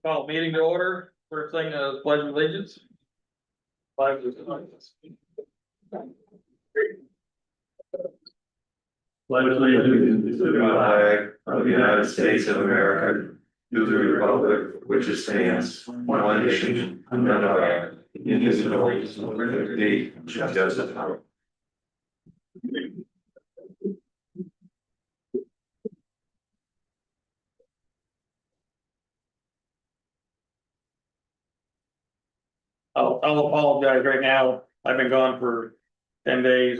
Call meeting to order. First thing, pledge of allegiance. Pledge of allegiance. Pledge allegiance to the flag of the United States of America, to the republic which it stands, one nation, under God, indivisible, with liberty and justice for all. I'll apologize right now. I've been gone for 10 days.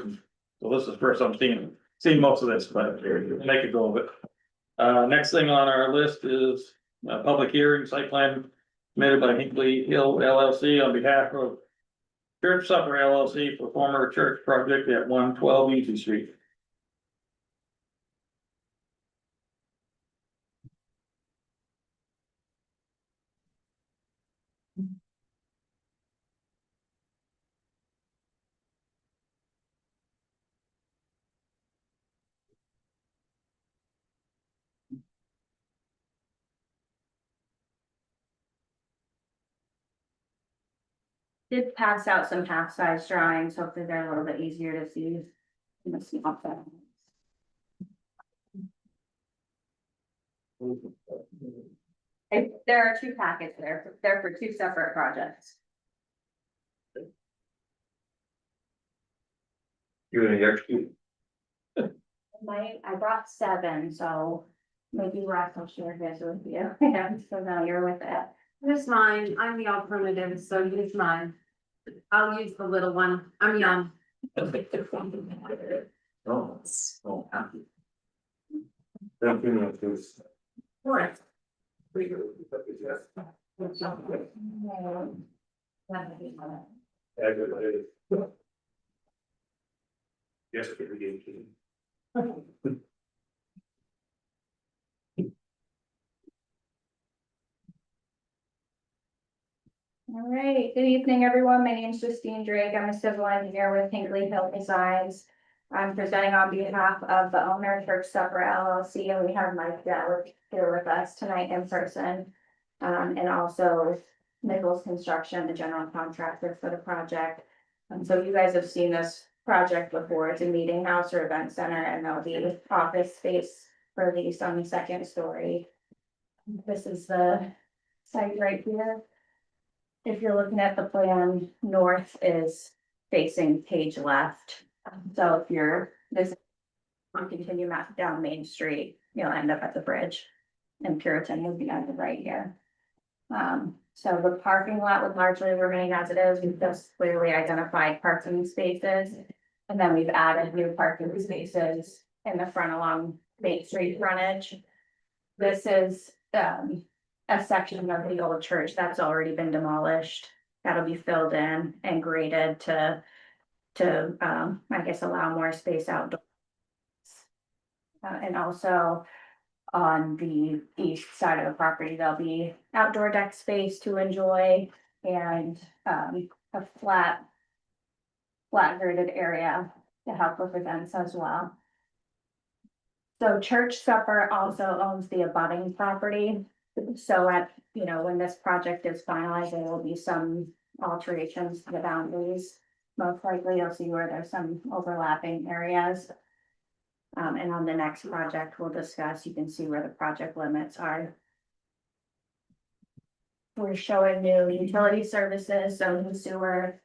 So this is the first I'm seeing most of this, but make a go of it. Next thing on our list is a public hearing site plan submitted by Hinkley Hill LLC on behalf of Church Supper LLC for former church project at 112 Easy Street. Did pass out some half-size drawings, hopefully they're a little bit easier to see in the small phone. There are two packets there, they're for two separate projects. You're gonna execute. I brought 7, so maybe Ross will share his with you, I'm familiar with it. Here's mine, I'm the alternative, so use mine. I'll use the little one, I'm young. Oh. Thank you, please. Right. Yes, All right, good evening, everyone. My name is Justine Drake. I'm a civil engineer with Hinkley Hill Designs. I'm presenting on behalf of the owner, Church Supper LLC, and we have Mike Dowd here with us tonight in person. And also Nichols Construction, the general contractor for the project. So you guys have seen this project before. It's a meeting house or event center, and there'll be office space for lease on the second story. This is the site right here. If you're looking at the plan, north is facing page left. So if you're this, continue down Main Street, you'll end up at the bridge. And Puritan will be on the right here. So the parking lot would largely remain as it is. We've just clearly identified parking spaces. And then we've added new parking spaces in the front along Main Street frontage. This is a section of the old church that's already been demolished. That'll be filled in and graded to I guess allow more space outdoors. And also on the east side of the property, there'll be outdoor deck space to enjoy and a flat graded area to help with events as well. So Church Supper also owns the abutting property. So when this project is finalized, there will be some alterations to the boundaries. Most likely you'll see where there's some overlapping areas. And on the next project we'll discuss, you can see where the project limits are. We're showing new utility services, so new sewer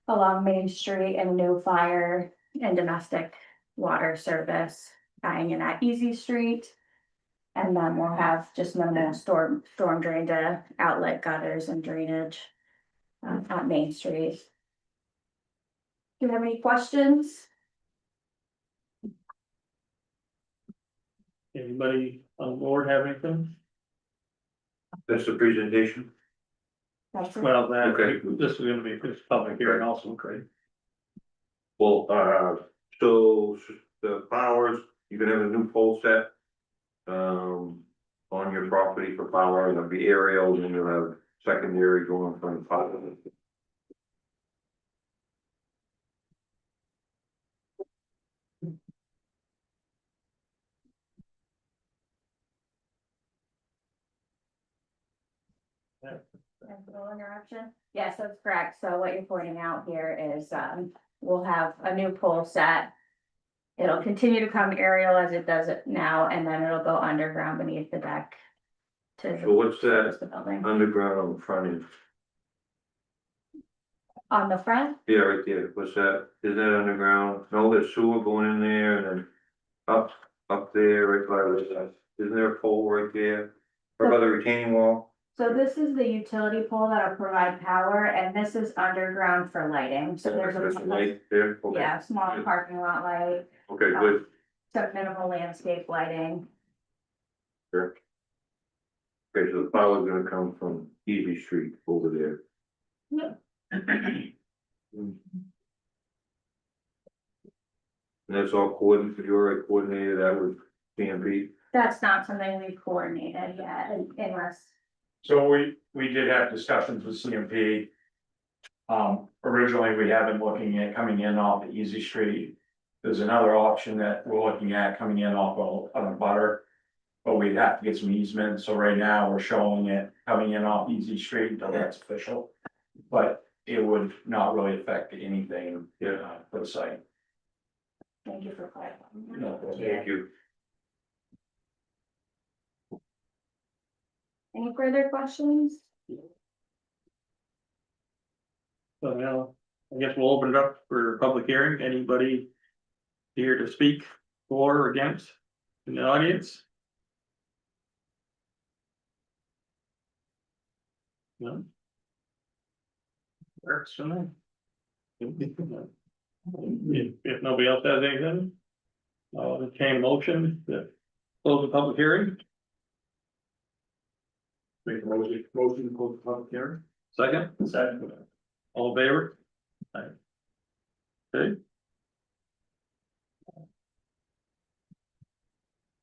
along Main Street and new fire and domestic water service tying in at Easy Street. And then we'll have just minimal storm drain to outlet gutters and drainage at Main Street. Do you have any questions? Anybody on board have anything? That's the presentation. That's it. Well, Okay. this is gonna be this public hearing also, Craig. Well, so the powers, you're gonna have a new pole set. On your property for power, there'll be aerial, and then you'll have secondary going from the power. Little interruption. Yes, that's correct. So what you're pointing out here is, we'll have a new pole set. It'll continue to come aerial as it does it now, and then it'll go underground beneath the deck. To So what's service that the building. underground on the front end? On the front, Yeah, right there, what's that, is that underground, no, there's sewer going in there and then up there, right by the, isn't there a pole right there? Or by the retaining wall? so this is the utility pole that'll provide power, and this is underground for lighting, so there's There's a a. light there, okay, Yeah, small parking lot light, okay, good, some minimal landscape lighting. sure. Okay, so the power's gonna come from Easy Street over there. Yep. And that's all coordinated, you already coordinated that with CMP? That's not something we've coordinated yet, unless, So we did have discussions with CMP. Originally, we have been looking at coming in off the Easy Street. There's another option that we're looking at coming in off of Butter. But we'd have to get some easement, so right now we're showing it coming in off Easy Street until that's official. But it would not really affect anything, for the site. thank you for clarifying. No, Thank you. Any further questions? So now, I guess we'll open it up for public hearing. Anybody here to speak for or against in the audience? No? Works for me. If nobody else has anything, I'll entertain a motion to close the public hearing. Make a motion to close the public hearing. Second? Second. All in favor? Aye. Okay.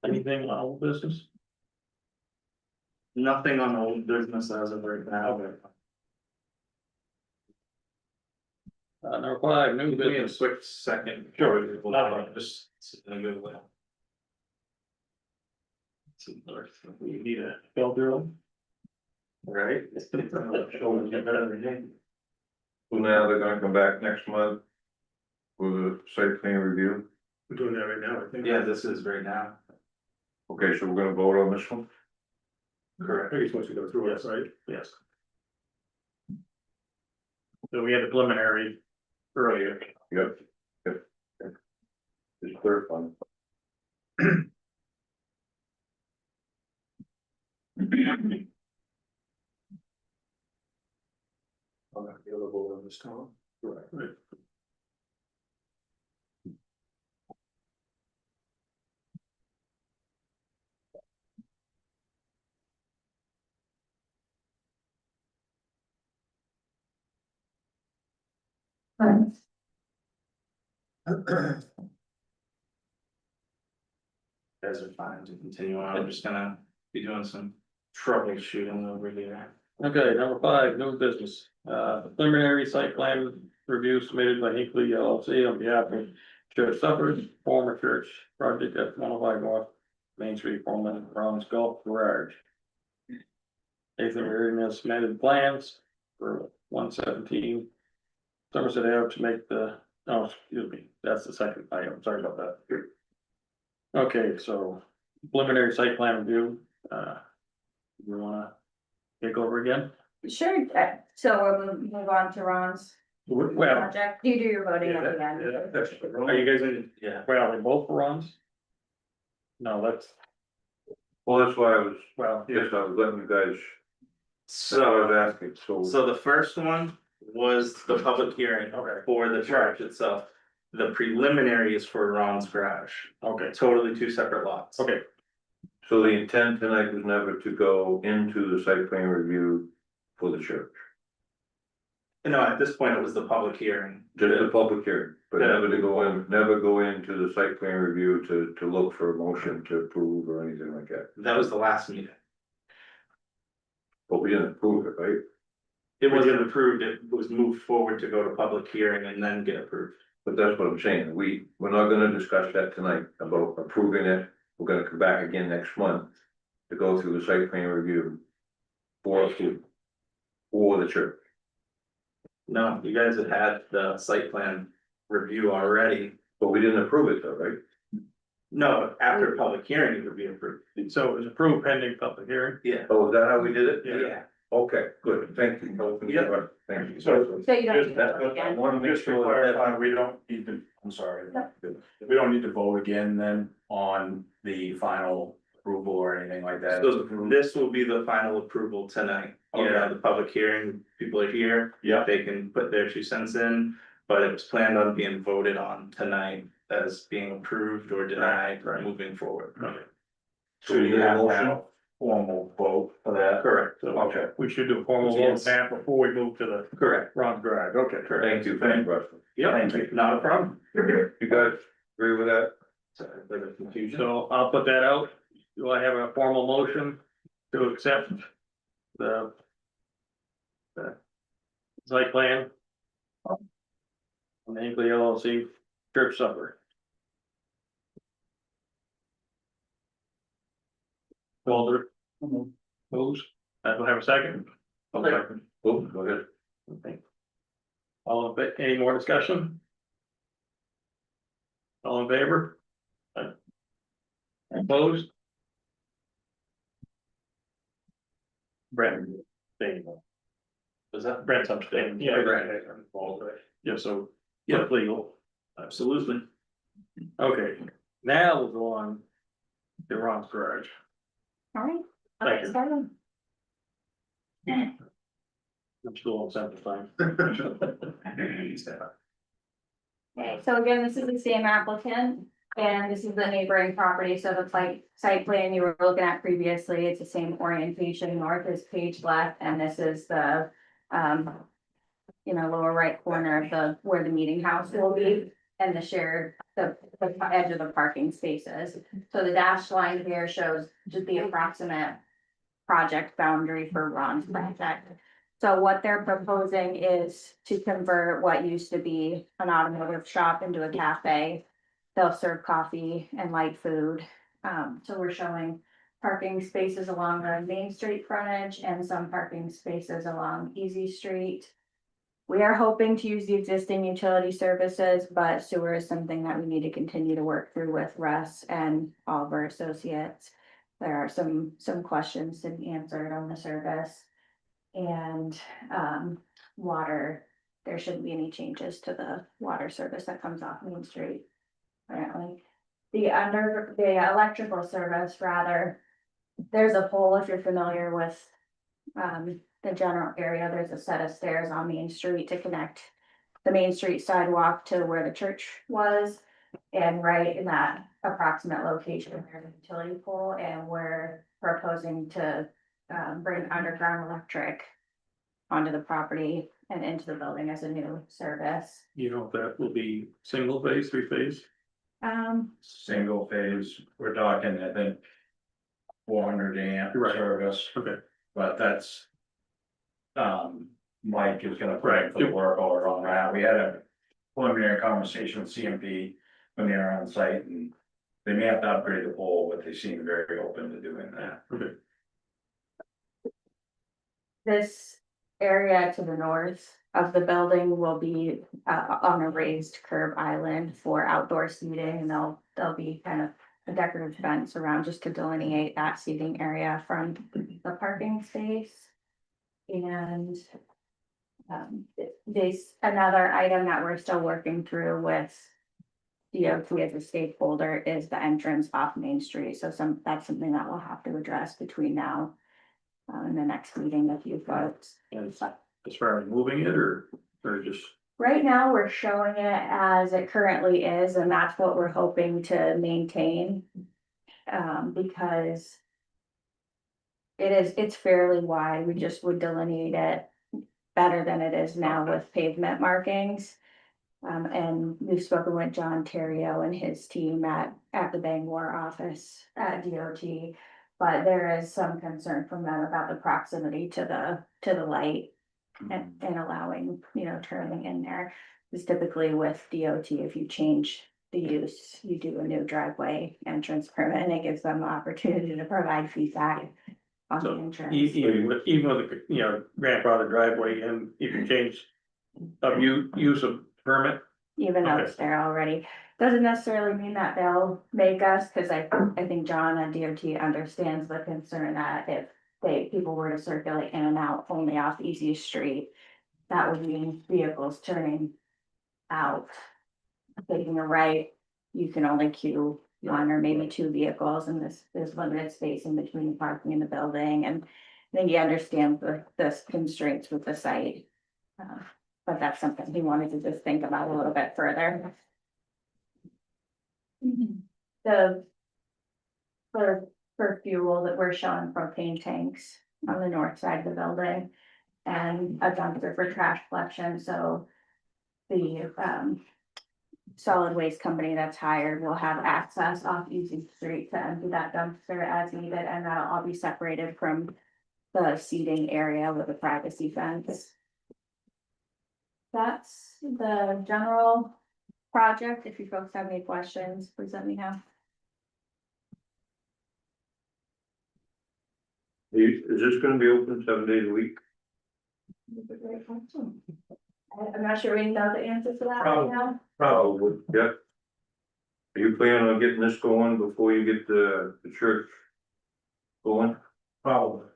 Anything on old business? Nothing on old business as of right now. Number 5, new Give me a business. quick second. Sure. Just in a good way. We need a bell drill. Right? So now they're gonna come back next month with a site plan review. We're doing that right now, I think. Yeah, this is right now. Okay, so we're gonna vote on this one? Correct. You're supposed to go through it, right? Yes. So we had a preliminary earlier. Yep. Yep. It's third one. I'm not available on this time. Right. Guys are fine to continue on. I'm just gonna be doing some troubleshooting over here. Okay, number 5, new business, preliminary site plan review submitted by Hinkley LLC on behalf of Church Suppers, former church project at 105 North Main Street, formerly Brown's Golf Garage. Nathan Reardon has submitted plans for 117 Somerset Ave to make the, oh, excuse me, that's the second item, sorry about that. Okay, so preliminary site plan review, you wanna take over again? Sure, so we'll move on to Ron's Well, project. You do your voting at the end. are you guys in, Yeah. well, they both were on? No, that's, Well, that's why I was, well, yes, I was letting you guys, so I So, was asking, so. so the first one was the public hearing Okay. for the church itself. The preliminary is for Ron's garage, okay, totally two separate lots. okay, So the intent tonight was never to go into the site plan review for the church, No, at this point, it was the public hearing. just the public hearing, but Yeah. never go into the site plan review to look for a motion to approve or anything like that. That was the last meeting. But we didn't approve it, right? It wasn't approved, it was moved forward to go to public hearing and then get approved. But that's what I'm saying, we're not gonna discuss that tonight about approving it, we're gonna come back again next month. To go through the site plan review. For approval. for the church. No, you guys have had the site plan review already. But we didn't approve it though, right? No, after public hearing, it would be approved. So it was approved pending public hearing. Yeah. Oh, is that how we did it? Yeah. Okay, good, thank you. Yeah. Thank you. So- So you don't. Just, need to vote I again. wanna make Just to sure clarify, that we don't need to, I'm sorry. No. We don't need to vote again then on the final approval or anything like that. So this will be the final approval tonight. Yeah, the public hearing, people are here. Yeah. They can put their 2 cents in, but it was planned on being voted on tonight as being approved or denied moving forward. So you have to have a formal vote for that. Correct, so, Okay, We should do a formal vote Yes. now before we move to the correct, Ron Drive. Okay, correct. Thank you, thank you, Russell. yeah, Thank you. not a problem. You guys agree with that? Sorry for the confusion. So I'll put that out. Do I have a formal motion to accept the site plan on the Hinkley LLC church supper? Walter, opposed? I will have a second. Okay. Oh, go ahead. Okay. All of it, any more discussion? All in favor? Opposed? Brent, staying. Was that? Brent's abstaining. Yeah, right. Yeah, so, Yeah. yeah, legal. Absolutely. Okay, now we'll go on to Ron's garage. All right. Thank Okay, you. started. I'm still on sample time. Okay, so again, this is the same applicant, and this is the neighboring property, so the site plan you were looking at previously, it's the same orientation, north is page left, and this is the. Lower right corner of where the meeting house will be, and the shared, the edge of the parking spaces. So the dashed line here shows just the approximate project boundary for Ron's project. So what they're proposing is to convert what used to be an automotive shop into a cafe. They'll serve coffee and light food. So we're showing parking spaces along the Main Street frontage and some parking spaces along Easy Street. We are hoping to use the existing utility services, but sewer is something that we need to continue to work through with Russ and all of our associates. There are some questions to be answered on the service. And, water, there shouldn't be any changes to the water service that comes off Main Street. Apparently, the electrical service rather, there's a pole, if you're familiar with, the general area, there's a set of stairs on Main Street to connect the Main Street sidewalk to where the church was. And right in that approximate location, there's a utility pole, and we're proposing to bring underground electric onto the property and into the building as a new service. You know, if that will be single phase, three phase? single phase, we're talking, I think. 400 amp Right. service, Okay, but that's. Mike is gonna put in for the work order on that. We had a preliminary conversation with CMP when they were on site, and they may have to upgrade the pole, but they seem very open to doing that. okay. This area to the north of the building will be on a raised curb island for outdoor seating, and there'll be kind of a decorative fence around just to delineate that seating area from the parking space. And there's another item that we're still working through with DOT as a stakeholder is the entrance off Main Street. So that's something that we'll have to address between now and the next meeting with you folks. And as far as moving it or just, Right now, we're showing it as it currently is, and that's what we're hoping to maintain. Because it's fairly wide, we just would delineate it better than it is now with pavement markings. And we've spoken with John Terrio and his team at the Bangor office at DOT. But there is some concern from them about the proximity to the light. And allowing, turning in there, is typically with DOT, if you change the use, you do a new driveway entrance permit, and it gives them the opportunity to provide feedback on the So, entrance. even with, the, you know, grandfather driveway, and you can change of use of permit. Even though it's there already, doesn't necessarily mean that they'll make us, cause I think John at DOT understands the concern that if people were to circulate in and out only off Easy Street, that would mean vehicles turning out, taking a right, you can only queue one or maybe two vehicles, and there's limited space in between the parking and the building, and then you understand the constraints with the site. But that's something we wanted to just think about a little bit further. The, for fuel that we're showing propane tanks on the north side of the building. And a dumpster for trash collection, so the, solid waste company that's hired will have access off Easy Street to empty that dumpster as needed, and that'll all be separated from the seating area with a privacy fence. That's the general project. If you folks have any questions, please let me know. Is this gonna be open 7 days a week? I'm not sure we know the answer to that right now. Probably, yeah. Are you planning on getting this going before you get the church going? Probably.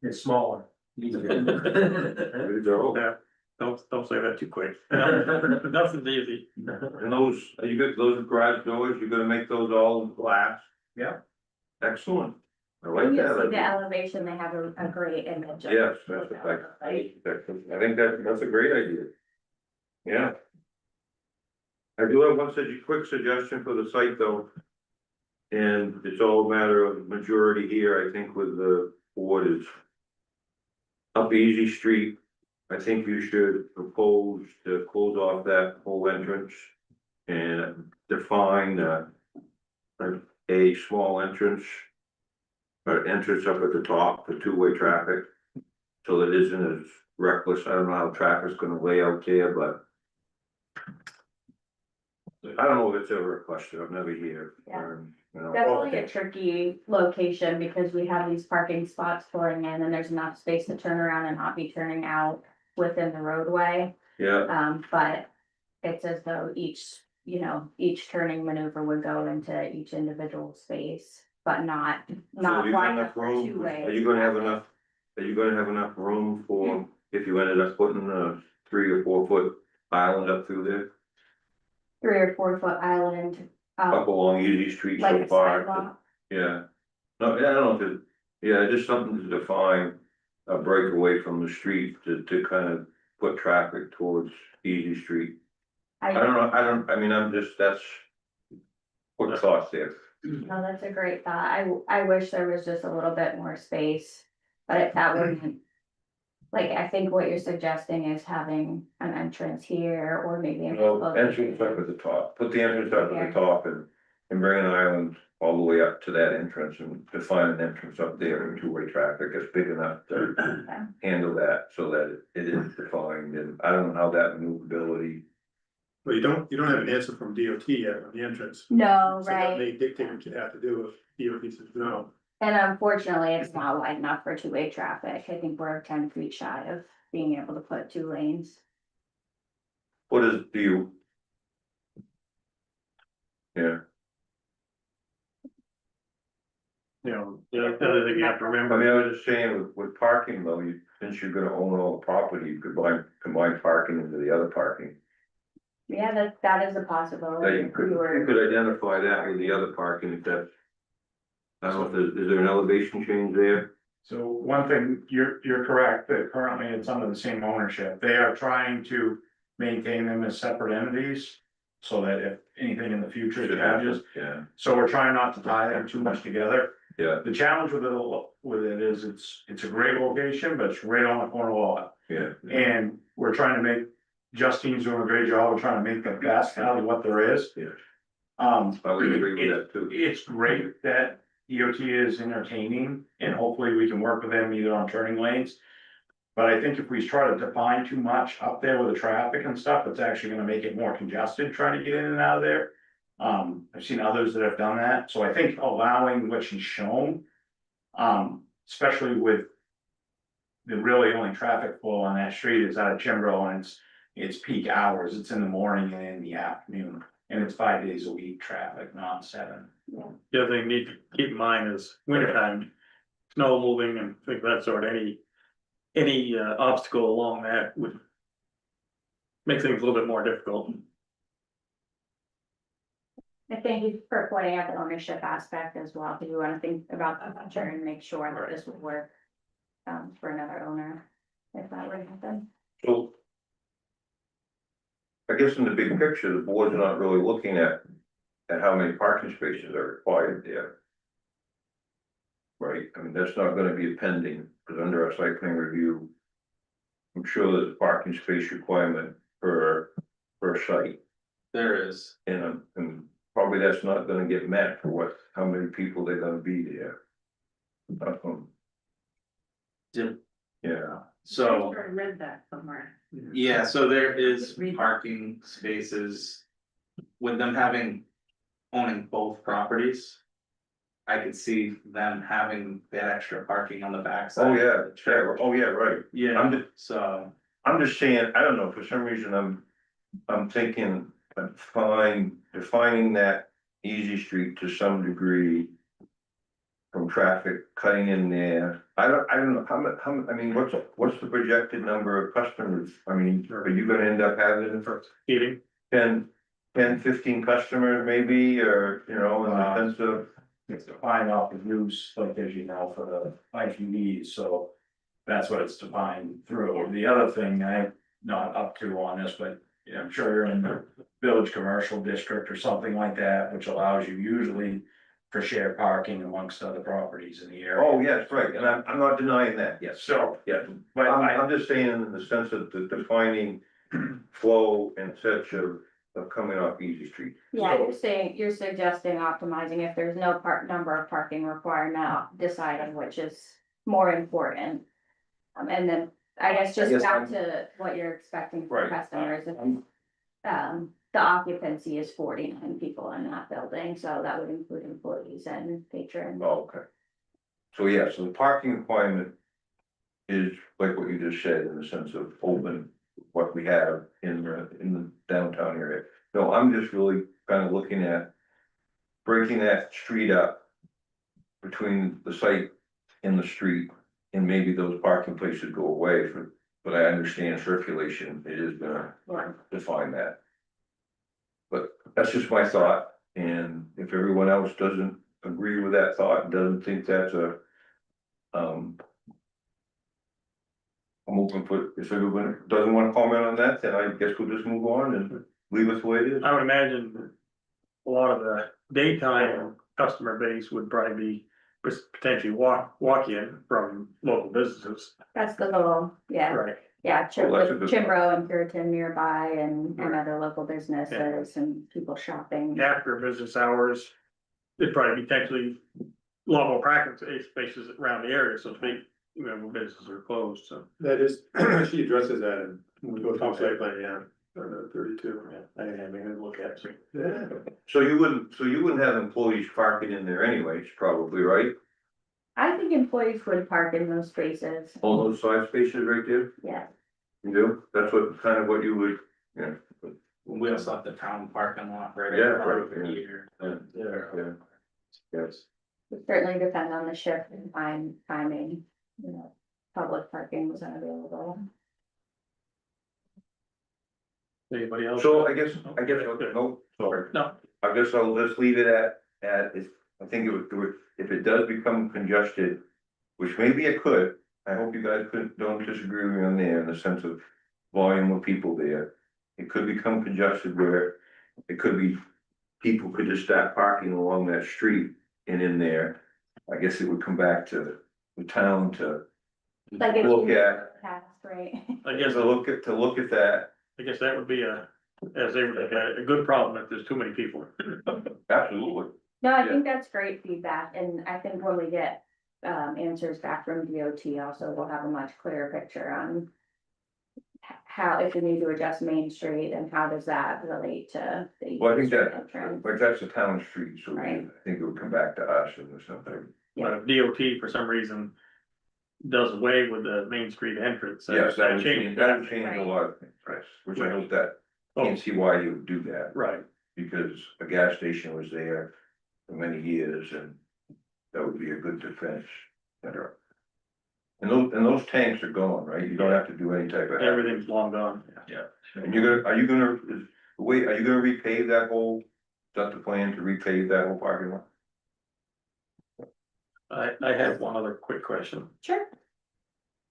It's smaller. Ready to go? Yeah, don't say that too quick. Nothing's easy. And those, you got those garage doors, you're gonna make those all glass? Yeah. Excellent. I When like you see the that. elevation, they have a great image. of it. Yes, I think that's a great idea. Yeah. I do have one quick suggestion for the site though. And it's all a matter of majority here, I think, with the board is. Up Easy Street, I think you should propose to close off that whole entrance. And define a small entrance. Or entrance up at the top for two-way traffic. So that isn't as reckless, I don't know how traffic's gonna lay out there, but. I don't know if it's ever a question, I've never here. Yeah. You know. Definitely a tricky location because we have these parking spots pouring in and there's enough space to turn around and not be turning out within the roadway. Yeah, But it's as though each turning maneuver would go into each individual space, but not so have you got wide enough enough for room, two ways. are you gonna have enough room for, if you ended up putting a 3 or 4 foot island up through there? 3 or 4 foot island, Up along Easy Street like so a far? sidewalk. Yeah, no, yeah, I don't know if it, yeah, just something to define a breakaway from the street to kind of put traffic towards Easy Street. I don't know, I mean, that's. What thoughts there? No, that's a great thought. I wish there was just a little bit more space, but if that wouldn't. Like, I think what you're suggesting is having an entrance here or maybe. Entrance up at the top, put the entrance up at the top and bring an island all the way up to that entrance and define an entrance up there and two-way traffic is big enough to handle that so that it is defined, and I don't know how that maneuverability. Well, you don't have an answer from DOT yet on the entrance. No, So that right, may dictate what you have to do if DOT says no. and unfortunately, it's not wide enough for two-way traffic. I think we're 10 feet shy of being able to put 2 lanes. What is, do you? Yeah, The other thing you have to I remember, mean, I was just saying with parking though, since you're gonna own all the property, you could combine parking into the other parking. Yeah, that is a possibility. You if we were- could identify that with the other parking if that's. I don't know, is there an elevation change there? So one thing, you're correct, that currently it's under the same ownership. They are trying to maintain them as separate entities. So that if anything in the future changes, Yeah, so we're trying not to tie them too much together. yeah, The challenge with it is it's a great location, but it's right on the corner lot. yeah. And we're trying to make, Justine's doing a great job, we're trying to make the best out of what there is. Yeah. Um, I would agree with that too. it's great that DOT is entertaining and hopefully we can work with them either on turning lanes. But I think if we try to define too much up there with the traffic and stuff, it's actually gonna make it more congested trying to get in and out of there. I've seen others that have done that, so I think allowing what she's shown Especially with. The really only traffic flow on that street is out of Chimbrow and it's peak hours, it's in the morning and in the afternoon. And it's 5 days a week traffic, not 7. The other thing you need to keep in mind is wintertime, snow moving and things of that sort, any obstacle along that would. Make things a little bit more difficult. I thank you for pointing out the ownership aspect as well, because we want to think about the future and make sure that this would work. For another owner, if that were to happen. So. I guess in the big picture, the board's not really looking at how many parking spaces are required there. Right, I mean, that's not gonna be a pending, because under our site plan review. I'm sure there's a parking space requirement per site, There is, and probably that's not gonna get met for how many people they're gonna be there. Jim, Yeah, so. I read that somewhere. Yeah, so there is parking spaces. With them owning both properties. I could see them having that extra parking on the backside. oh yeah, sure, oh yeah, right. Yeah, so, I'm just saying, I don't know, for some reason, I'm thinking, defining that easy street to some degree. From traffic cutting in there, I don't know, I mean, what's the projected number of customers? I mean, are you gonna end up having Heating, 10, 15 customers maybe, or, in the sense of? It's defined off the use, like as you know, for the IPVs, so. That's what it's defined through. The other thing I'm not up to on this, but I'm sure you're in the village commercial district or something like that, which allows you usually. For shared parking amongst other properties in the area. Oh, yes, right, and I'm not denying that, yes, So, yeah, but I'm just saying in the sense of the defining flow and such of coming off Easy Street. Yeah, you're suggesting optimizing if there's no number of parking required now, deciding which is more important. And then I guess just back to what you're expecting for Right. customers, if, the occupancy is 49 people in that building, so that would include employees and patrons. Oh, okay. So yeah, so the parking requirement is like what you just said, in the sense of open, what we have in the downtown area. No, I'm just really kind of looking at breaking that street up between the site and the street, and maybe those parking places go away but I understand circulation, it is gonna define that. But that's just my thought, and if everyone else doesn't agree with that thought, doesn't think that's I'm open for, if everyone doesn't wanna comment on that, then I guess we'll just move on and leave it the way it is. I would imagine. A lot of the daytime customer base would probably be potentially walk in from local businesses. That's the little, yeah, Right. yeah, Well, that's a good Chimbrow and Puritan nearby and Right. other local businesses and people shopping. After business hours, there'd probably be potentially a lot more parking spaces around the area, so big, when businesses are closed, so. That is, she addresses that and we go through site plan, yeah, 32. I didn't have anything to look at, so. Yeah. So you wouldn't have employees parking in there anyways, probably, right? I think employees would park in those spaces, All those side spaces right there, yeah. you do, that's what you would, yeah. we also have the town parking lot right. Yeah, across right, yeah. here. Yeah. Yes. It certainly depends on the shift and timing, public parking was unavailable. Anybody else? So I guess, Good. no, sorry. No. I guess I'll just leave it at, I think if it does become congested, which maybe it could, I hope you guys don't disagree with me on there in the sense of volume of people there. It could become congested where it could be, people could just start parking along that street and in there. I guess it would come back to the town to Like if look you at, passed, right? I guess, to look at that. I guess that would be as they would look at it, a good problem if there's too many people. Absolutely. No, I Yeah. think that's great feedback, and I think when we get answers back from DOT also, we'll have a much clearer picture on. How, if we need to adjust Main Street and how does that relate to the. Well, I think East Street that, entrance. but that's a town street, so I Right. think it would come back to us and something. But if DOT for some reason does away with the Main Street entrance. Yes, that would changes change, that would change a lot of things, Right. which I hope that, Oh, can't see why you would do that, right, because a gas station was there for many years and that would be a good defense. Better. And those tanks are gone, right? You don't have to do any type of. everything's long gone. Yeah, and are you gonna, are you gonna repave that whole, is that the plan to repave that whole parking lot? I have one other quick question. Sure.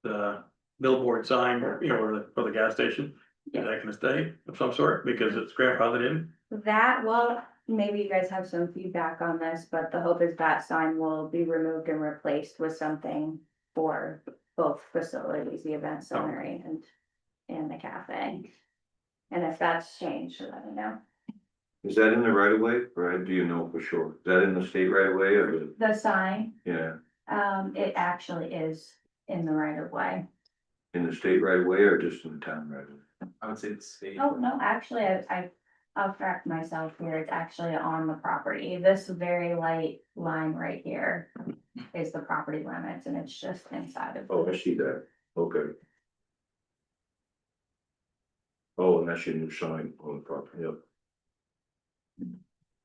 The billboard sign, you know, for the gas station, is that gonna stay of some sort because it's grandfathered in? That, well, maybe you guys have some feedback on this, but the hope is that sign will be removed and replaced with something for both facilities, the event center and the cafe. And if that's changed, let me know. Is that in the right of way, or do you know for sure? Is that in the state right of way or The sign, yeah, it actually is in the right of way. in the state right of way or just in the town right of way? I would say the state. Oh, no, actually, I'll correct myself here. It's actually on the property. This very light line right here is the property limits and it's just inside of. Oh, I see that, okay. Oh, and that's your new sign on the property, yep.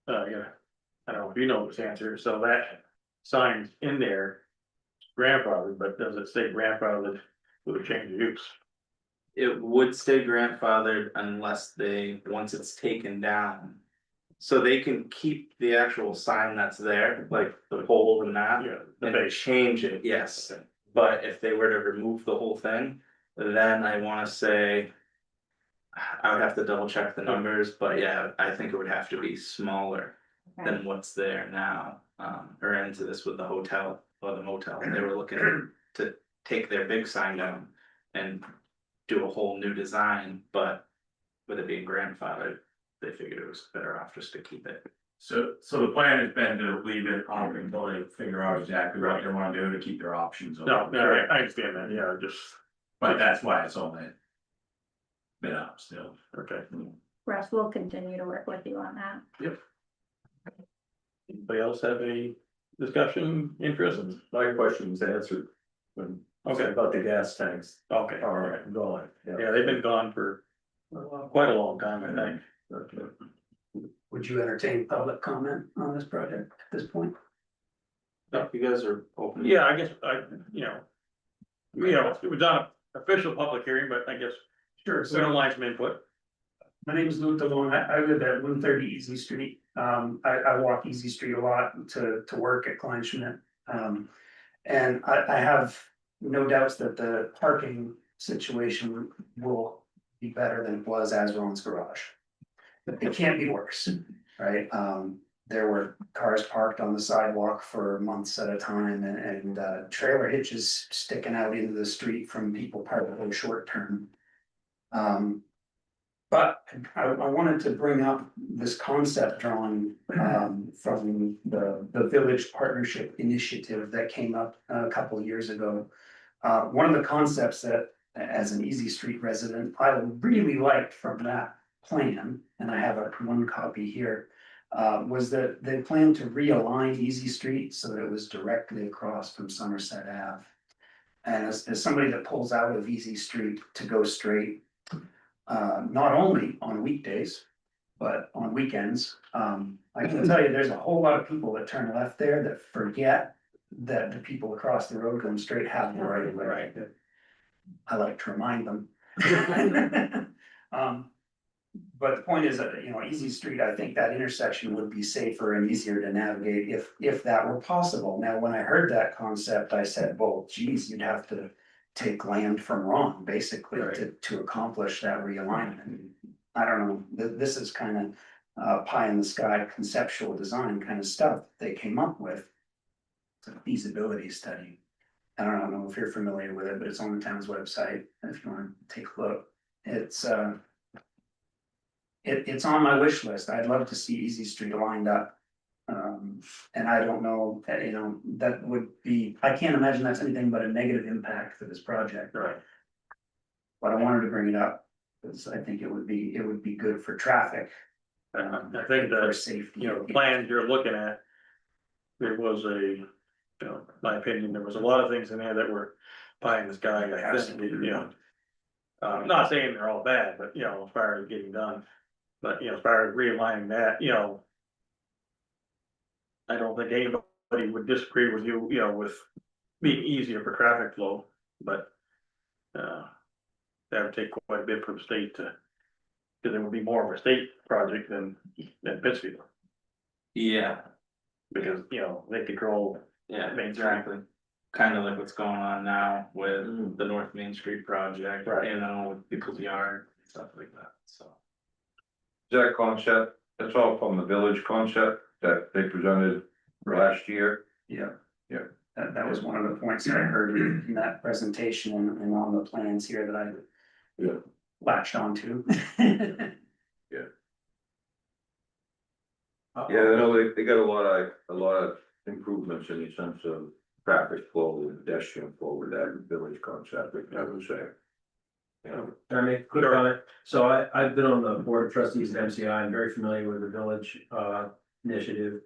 Yeah, I don't know if you know this answer, so that sign's in there. Grandfathered, but does it say grandfathered with a change of use? It would stay grandfathered unless they, once it's taken down. So they can keep the actual sign that's there, like the pole and that, Yeah, the and base. change it, yes. But if they were to remove the whole thing, then I wanna say. I would have to double check the numbers, but yeah, I think it would have to be smaller than what's there now. I ran into this with the hotel or the motel, they were looking to take their big sign down and do a whole new design, but with it being grandfathered, they figured it was better off just to keep it. So the plan has been to leave it on until they figure out exactly what they wanna do to keep their options No, open. I understand that, yeah, just, But that's why it's only been up still. okay. Russ will continue to work with you on that. Anybody else have any discussion, interest? My question was answered when. Okay. About the gas tanks Okay, are gone. yeah, they've been gone for quite a long time, I think. Would you entertain public comment on this project at this point? If you guys are open. Yeah, I guess, it was not an official public hearing, but I guess Sure. we don't mind some input. My name is Luke DeLong. I live at 130 Easy Street. I walk Easy Street a lot to work at Klein Schmidt. And I have no doubts that the parking situation will be better than it was as Ron's garage. It can't be worse, right? There were cars parked on the sidewalk for months at a time and trailer hitches sticking out into the street from people parking short term. But I wanted to bring up this concept drawing from the Village Partnership Initiative that came up a couple of years ago. One of the concepts that, as an Easy Street resident, I really liked from that plan, and I have one copy here, was that they planned to realign Easy Street so that it was directly across from Somerset Ave. And as somebody that pulls out of Easy Street to go straight, not only on weekdays, but on weekends, I can tell you, there's a whole lot of people that turn left there that forget that the people across the road going straight have the right of way. Right. I like to remind them. But the point is that, Easy Street, I think that intersection would be safer and easier to navigate if that were possible. Now, when I heard that concept, I said, well, geez, you'd have to take land from Ron, basically, to accomplish that realignment. I don't know, this is kind of pie in the sky conceptual design kind of stuff they came up with. It's a feasibility study. I don't know if you're familiar with it, but it's on the town's website, if you want to take a look. It's on my wish list. I'd love to see Easy Street lined up. And I don't know, that would be, I can't imagine that's anything but a negative impact for this project. Right. But I wanted to bring it up, because I think it would be good for traffic. I think for that, safety. the plans you're looking at, there was a You know, my opinion, there was a lot of things in there that were pie in the sky, I think, you know. Not saying they're all bad, but you know, as far as getting done, but you know, as far as realigning that, you know. I don't think anybody would disagree with you, you know, with being easier for traffic flow, but. That would take quite a bit for the state to, because it would be more of a state project than Pittsfield, Yeah, because, you know, they control. yeah, Main Street. exactly. Kind of like what's going on now with the North Main Street project, Right. you know, with people's yard, stuff like that, so. That concept, that's all from the village concept that they presented last year. Yeah. Yeah. That was one of the points that I heard in that presentation and on the plans here that I. Yeah. Latched onto. Yeah, I know they got a lot of improvements in the sense of traffic flow and pedestrian flow with that village concept, I would say. Yeah. Can I make a quick comment? So I've been on the board of trustees at MCI. I'm very familiar with the village, initiative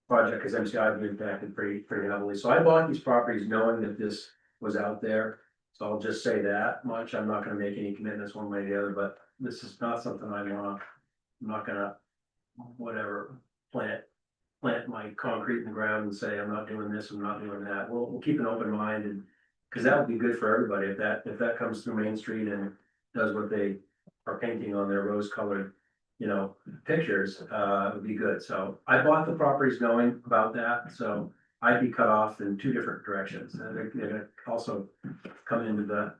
project, because MCI has been impacted pretty heavily. So I bought these properties knowing that this was out there. So I'll just say that much. I'm not gonna make any commitments one way or the other, but this is not something I'm not gonna, whatever, plant my concrete in the ground and say, I'm not doing this, I'm not doing that. We'll keep an open mind, and because that would be good for everybody if that comes through Main Street and does what they are painting on their rose colored, you know, pictures, it would be good. So I bought the properties knowing about that, so I'd be cut off in two different directions. And they're gonna also come into the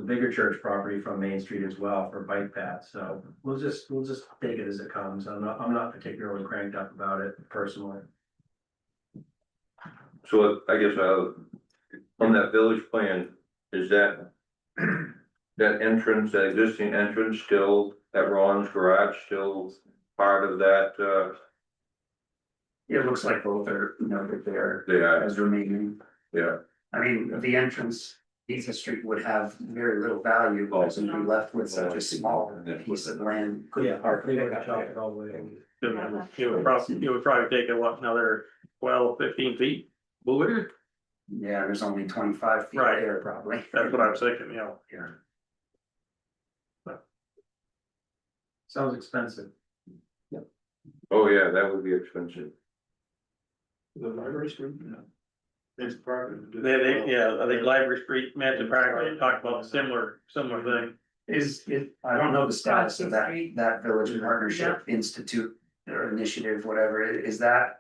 bigger church property from Main Street as well for bike paths. So we'll just take it as it comes. I'm not particularly cranked up about it personally. So I guess on that village plan, is that entrance, that existing entrance still at Ron's garage, still part of that, It looks like both are, you know, they're yeah, as remaining. yeah, I mean, the entrance, Easy Street would have very little value, because it'd be left with such a small piece of land. Couldn't park They a would pickup chop there. it all the way. It would probably take another 12, 15 feet, would it? Yeah, there's only 25 feet Right. there probably. That's what I was thinking, you know. Yeah. Sounds expensive. oh yeah, that would be expensive. The library street, it's part of. Yeah, I think Library Street, Mansion Park, they talked about a similar thing. Is it, I don't know the status of that, Street. that village partnership institute or initiative, whatever, is that?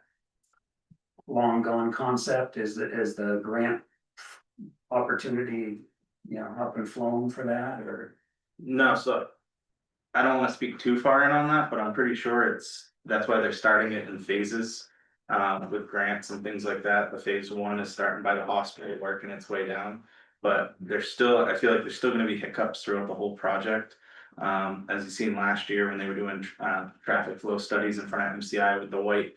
Long gone concept, is the grant opportunity, you know, up and flown for that, or? No, so. I don't wanna speak too far in on that, but I'm pretty sure that's why they're starting it in phases. With grants and things like that, the phase one is starting by the hospital, working its way down. But I feel like there's still gonna be hiccups throughout the whole project. As you seen last year when they were doing, traffic flow studies in front of MCI with the white,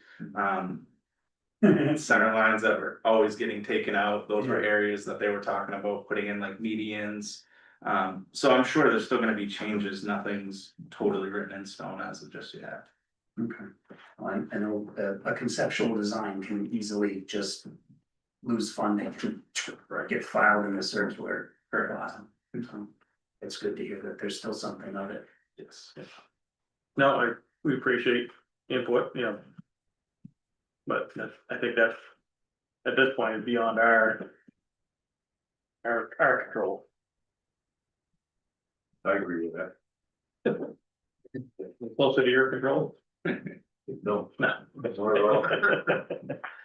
center lines that were always getting taken out, those were areas that they were talking about putting in like medians. So I'm sure there's still gonna be changes, nothing's totally written in stone as of just yet. Okay, well, I know a conceptual design can easily just lose funding, get filed in the search where. So it's good to hear that there's still something of it. Yes. No, we appreciate input, you know. But I think that's, at this point, is beyond our control. I agree with that. Closer to your control? No, No.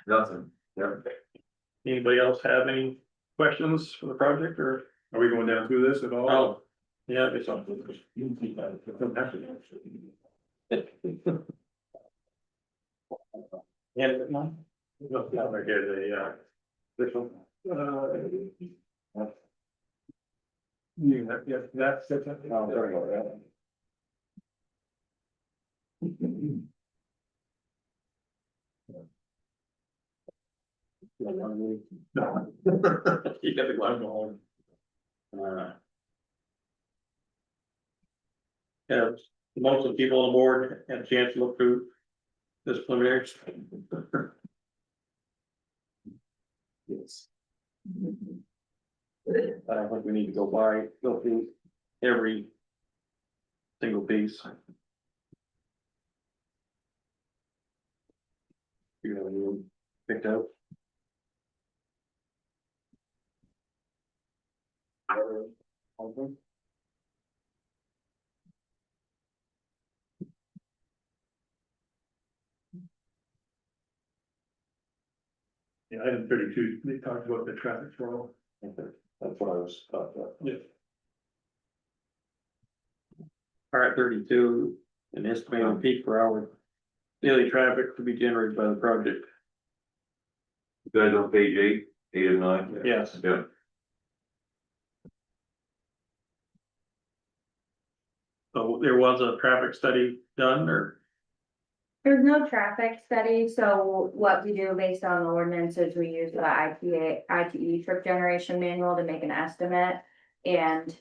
nothing, yeah. Anybody else have any questions for the project, or? Are we going down through this at all? Oh, yeah, it's on. Yeah, no. No, right here, this one. That's. Oh, sorry about that. No. You got the glass on. Yeah, most of the people on the board had a chance to look through this preliminary. Yes. I don't think we need to go through every single piece. You know, you picked up. Yeah, item 32, they talked about the traffic flow. That's what I was talking about. Yeah. All right, 32, an estimated peak per hour daily traffic to be generated by the project. You guys on page 8 and 9? Yes. Yeah. So there was a traffic study done, or? There's no traffic study, so what we do based on the ordinance is we use the ITE trip generation manual to make an estimate. And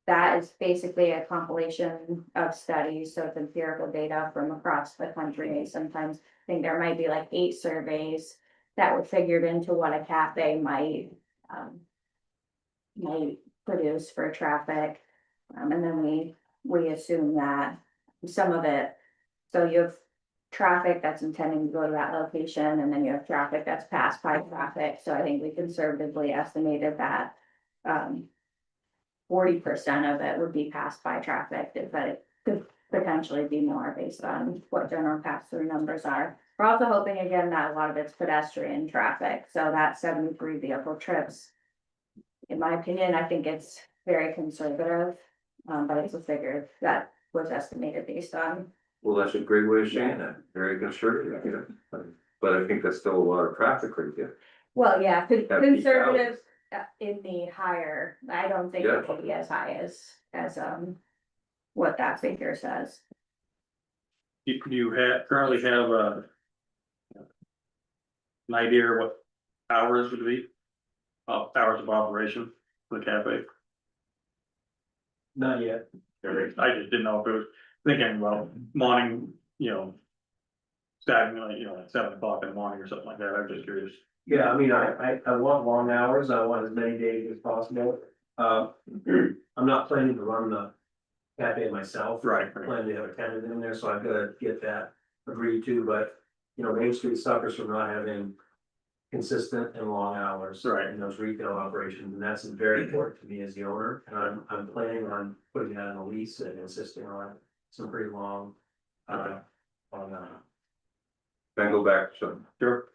that is basically a compilation of studies, so it's empirical data from across the country. Sometimes I think there might be like 8 surveys that were figured into what a cafe might produce for traffic. And then we assume that some of it, so you have traffic that's intending to go to that location, and then you have traffic that's passed by traffic. So I think we conservatively estimated that 40% of it would be passed by traffic, but it could potentially be more based on what general pass-through numbers are. We're also hoping again that a lot of it's pedestrian traffic, so that 73 vehicle trips. In my opinion, I think it's very conservative, but it's a figure that was estimated based on. Well, that's a great way of saying that, very conservative, yeah. But I think that's still a lot of traffic right there. Well, yeah, At peak conservative in the higher, I don't think Yeah. it will be as high as what that figure says. You currently have an idea what hours would be? Hours of operation for the cafe? Not yet. I just didn't know if it was thinking about morning, starting like, like 7 o'clock in the morning or something like that. I'm just curious. Yeah, I mean, I want long hours, I want as many days as possible. I'm not planning to run the cafe myself. Right. I plan to have a tenant in there, so I've gotta get that agreed to, but, Main Street suffers from not having consistent and long hours. Right. In those retail operations, and that's very important to me as the owner, and I'm planning on putting that in a lease and insisting on some pretty long, Okay. Can I go back to something? Sure.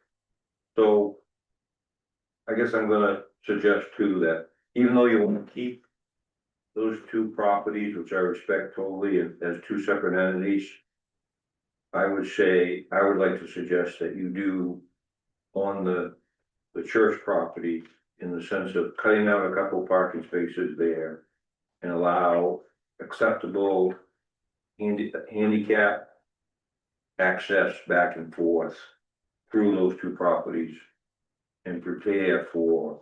So. I guess I'm gonna suggest too that even though you wanna keep. Those 2 properties, which I respect totally as 2 separate entities. I would like to suggest that you do on the church property. In the sense of cutting out a couple parking spaces there. And allow acceptable handicap. Access back and forth through those 2 properties. And prepare for.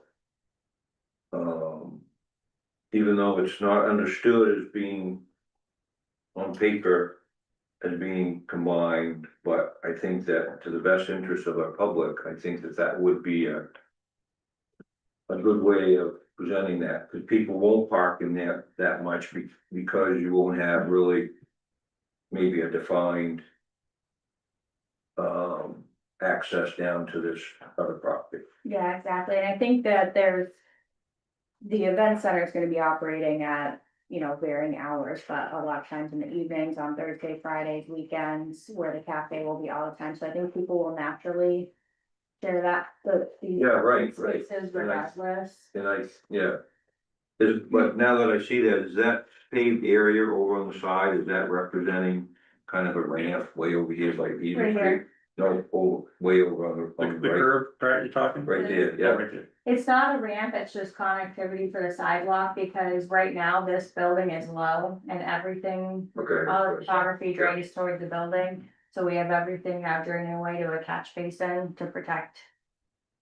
Even though it's not understood as being. On paper. As being combined, but I think that to the best interest of our public, I think that would be a good way of presenting that, because people won't park in there that much because you won't have really. Maybe a defined. Access down to this other property. Yeah, exactly, and I think that the event center is gonna be operating at, varying hours, but a lot of times in the evenings, on Thursday, Fridays, weekends, where the cafe will be all the time, so I think people will naturally share these Yeah, right. spaces regardless. And yeah. But now that I see that, is that paved area over on the side, is that representing kind of a ramp way over here like Easy Right Street? here. No, way over on The the right, curve part you're talking? right there, Oh, yeah. right there. It's not a ramp, it's just connectivity for the sidewalk, because right now this building is low and everything, Okay. all the topography drains towards the building. So we have everything now draining away to a catch basin to protect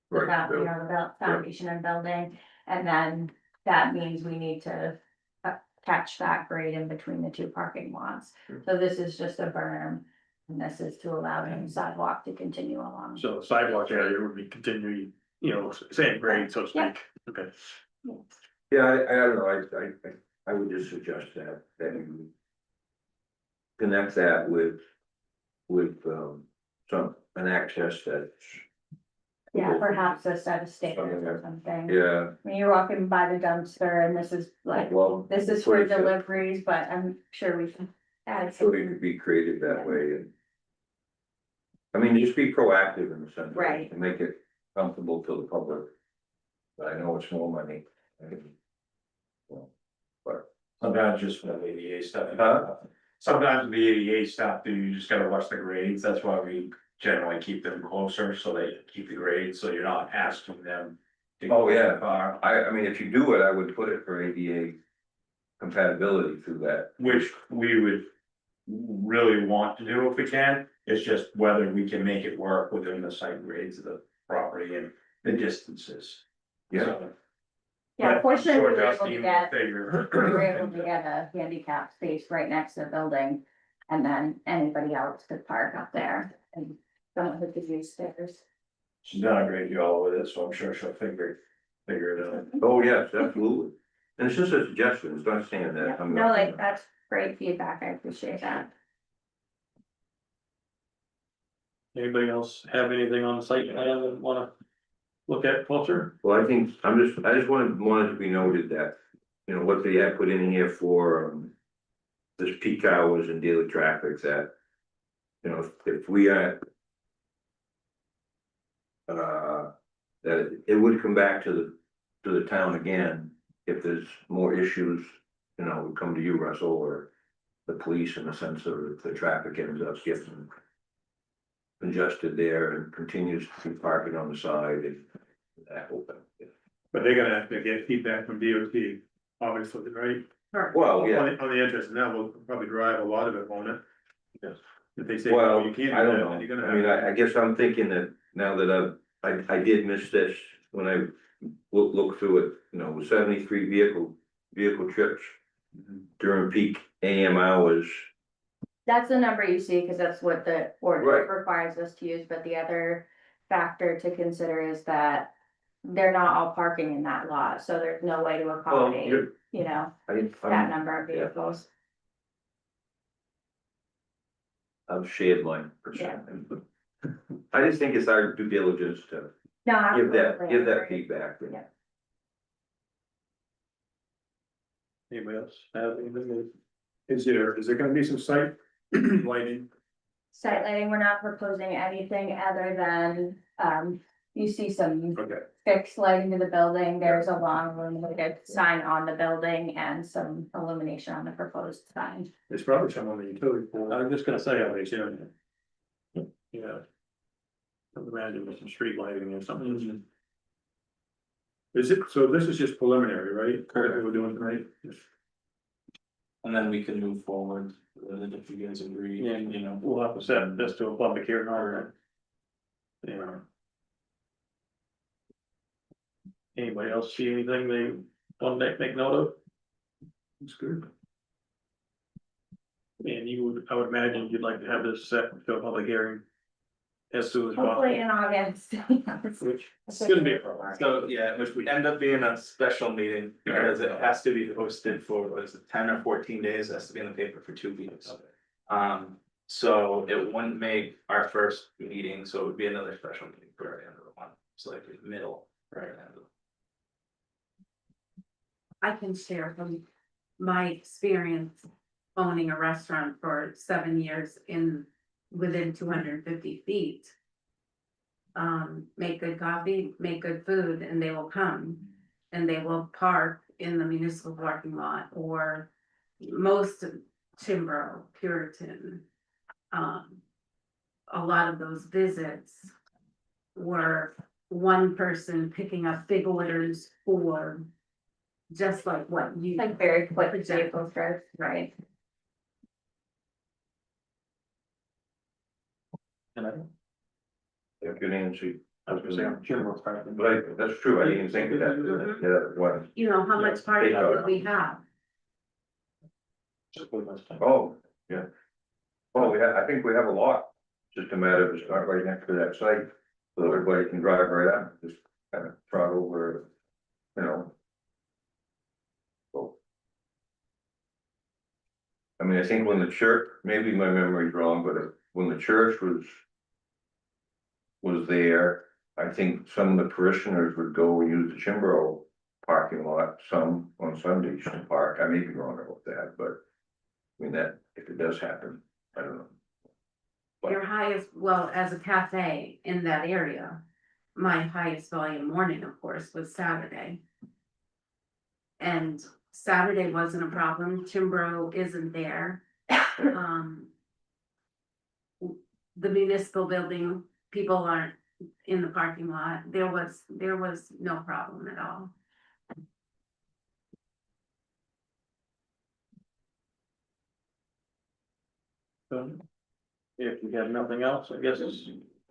the Right, the foundation and building. And then that means we need to catch that grade in between the 2 parking lots. So this is just a berm, and this is to allow the sidewalk to continue along. So the sidewalk area would be continuing you know, same grade, so to Yeah. speak, okay. Yeah, I don't know, I would just suggest that you connect that with, an access that's. Yeah, perhaps a set of stairs or something. Yeah, When you're walking by the dumpster and this is like, well. this is for deliveries, but I'm sure we can add So it something. could be created that way and. I mean, just be proactive in the sense. Right. And make it comfortable to the public. But I know it's more money. Well, but, Sometimes just for the ADA stuff. Huh? Sometimes with the ADA stuff, you just gotta watch the grades, that's why we generally keep them closer, so they keep the grades, so you're not asking them. to go Oh, yeah. far. I mean, if you do it, I would put it for ADA compatibility through that. Which we would really want to do if we can, it's just whether we can make it work within the site grades of the property and the distances. Yeah. So, Yeah, but fortunately, I'm we sure were able to Justine get, will figure. we were able to get a handicap space right next to the building. And then anybody else could park up there and don't have to use stairs. She's done a great job with it, so I'm sure she'll figure it out. Oh, yes, absolutely. And it's just a suggestion, it's not saying Yeah, that. no, like, that's great feedback, I appreciate that. Anybody else have anything on the site plan that wanna look at closer? Well, I just wanted to be noted that, you know, what they had put in here for, this peak hours and daily traffic that, you know, if we that it would come back to the town again, if there's more issues, you know, would come to you, Russell, or the police in the sense of if the traffic ends up getting congested there and continues to be parking on the side and that whole thing. But they're gonna have to get feedback from DOT, obviously, right? Well, yeah. On the entrance, and that will probably drive a lot of it, won't it? Yes. If they say, Well, oh, you can't I do don't that, know, then you're gonna I mean, have. I guess I'm thinking that now that I did miss this when I look through it, you know, with 73 vehicle trips. During peak AM hours, That's the number you see, cause that's what the ordinance Right. requires us to use, but the other factor to consider is that. They're not all parking in that lot, so there's no way to accommodate, you're- you know, that I'm, number of yeah. vehicles. I've shared mine percent. I just think it's our due diligence to No, give absolutely. that feedback. Yeah. Anybody else have anything? Is there gonna be some site lighting? Site lighting, we're not proposing anything other than, you see some Okay. fixed lighting to the building, there's a long illuminated sign on the building and some illumination on the proposed sign. There's probably some on the utility pole. I was just gonna say, yeah. I would imagine with some street lighting or something. Is it, so this is just preliminary, right? Correct. What we're doing tonight? And then we can move forward with it if you guys agree, Yeah, you know. we'll have to set this to a public hearing, or. Yeah. Anybody else see anything they want to make note of? That's good. And I would imagine you'd like to have this set to a public hearing. As soon as Hopefully possible. in August. Which it's gonna be a problem. So, yeah, which would end up being a special meeting, because it has to be posted for, what is it, 10 or 14 days, it has to be in the paper for 2 weeks. So it wouldn't make our first meeting, so it would be another special meeting for the end of the one, so like the middle. Right. I can share from my experience owning a restaurant for 7 years within 250 feet. Make good coffee, make good food, and they will come. And they will park in the municipal parking lot, or most of Timbro, Puritan. A lot of those visits were one person picking up big orders for just like what you. Like very quick Project. vehicle trips, right? And I Good answer. was gonna say, I'm sure we're starting. But that's true, I didn't even think of that, yeah, what, You know, how much parking would we have? oh, yeah. Well, I think we have a lot, just a matter of it's not right next to that site, so everybody can drive right out, just kind of trot over, you know. So, I mean, I think when the church, maybe my memory's wrong, but when the church was there, I think some of the parishioners would go use the Chimbrow parking lot, some on Sundays to park. I may be wrong about that, but I mean, that, if it does happen, I don't know. Your highest, well, as a cafe in that area, my highest volume morning, of course, was Saturday. And Saturday wasn't a problem, Chimbrow isn't there. The municipal building, people aren't in the parking lot, there was no problem at all. So, if we have nothing else, I guess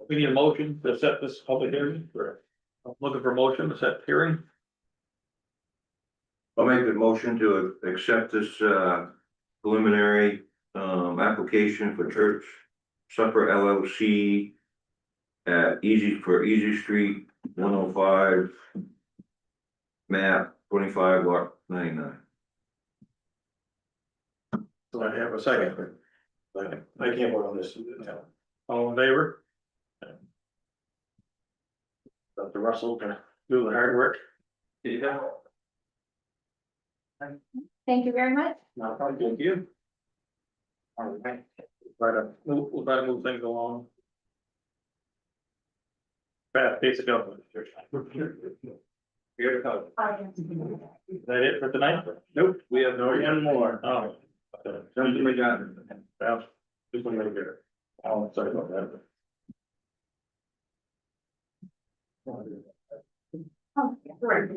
we need a motion to set this public hearing for, I'm looking for a motion to set hearing. I'll make a motion to accept this preliminary application for Church Supper LLC at Easy Street, 105, map 25, lot 99. So I have a second. I can't vote on this. All in favor? Dr. Russell can do the hard work. Yeah. Thank you very much. No problem, thank you. All right. We'll try to move things along. Fast pace of government. Here to come. Is that it for tonight? Nope, we have no, one more. Oh. Something we got. Well, this one right here. Oh, sorry about that. Oh, right.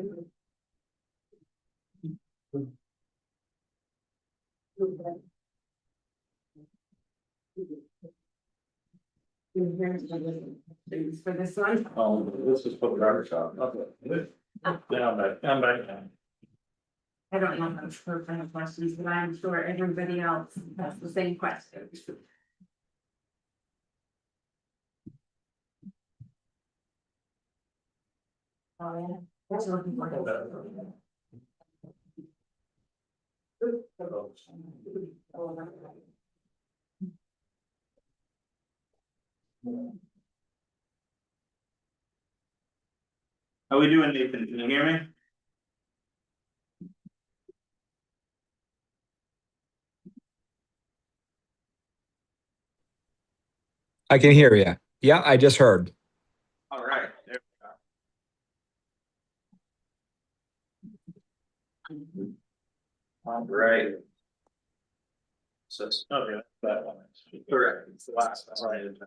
For this one, Oh, this is for the garbage shop. Okay. Yeah, I'm back. I don't know if those are kind of questions, but I'm sure everybody else has the same questions. Oh, yeah. What's looking for? How we doing, Nathan? Can you hear me? I can hear you. Yeah, I just heard. All right. There we go. All right. So, Okay, that one. correct, it's the last one.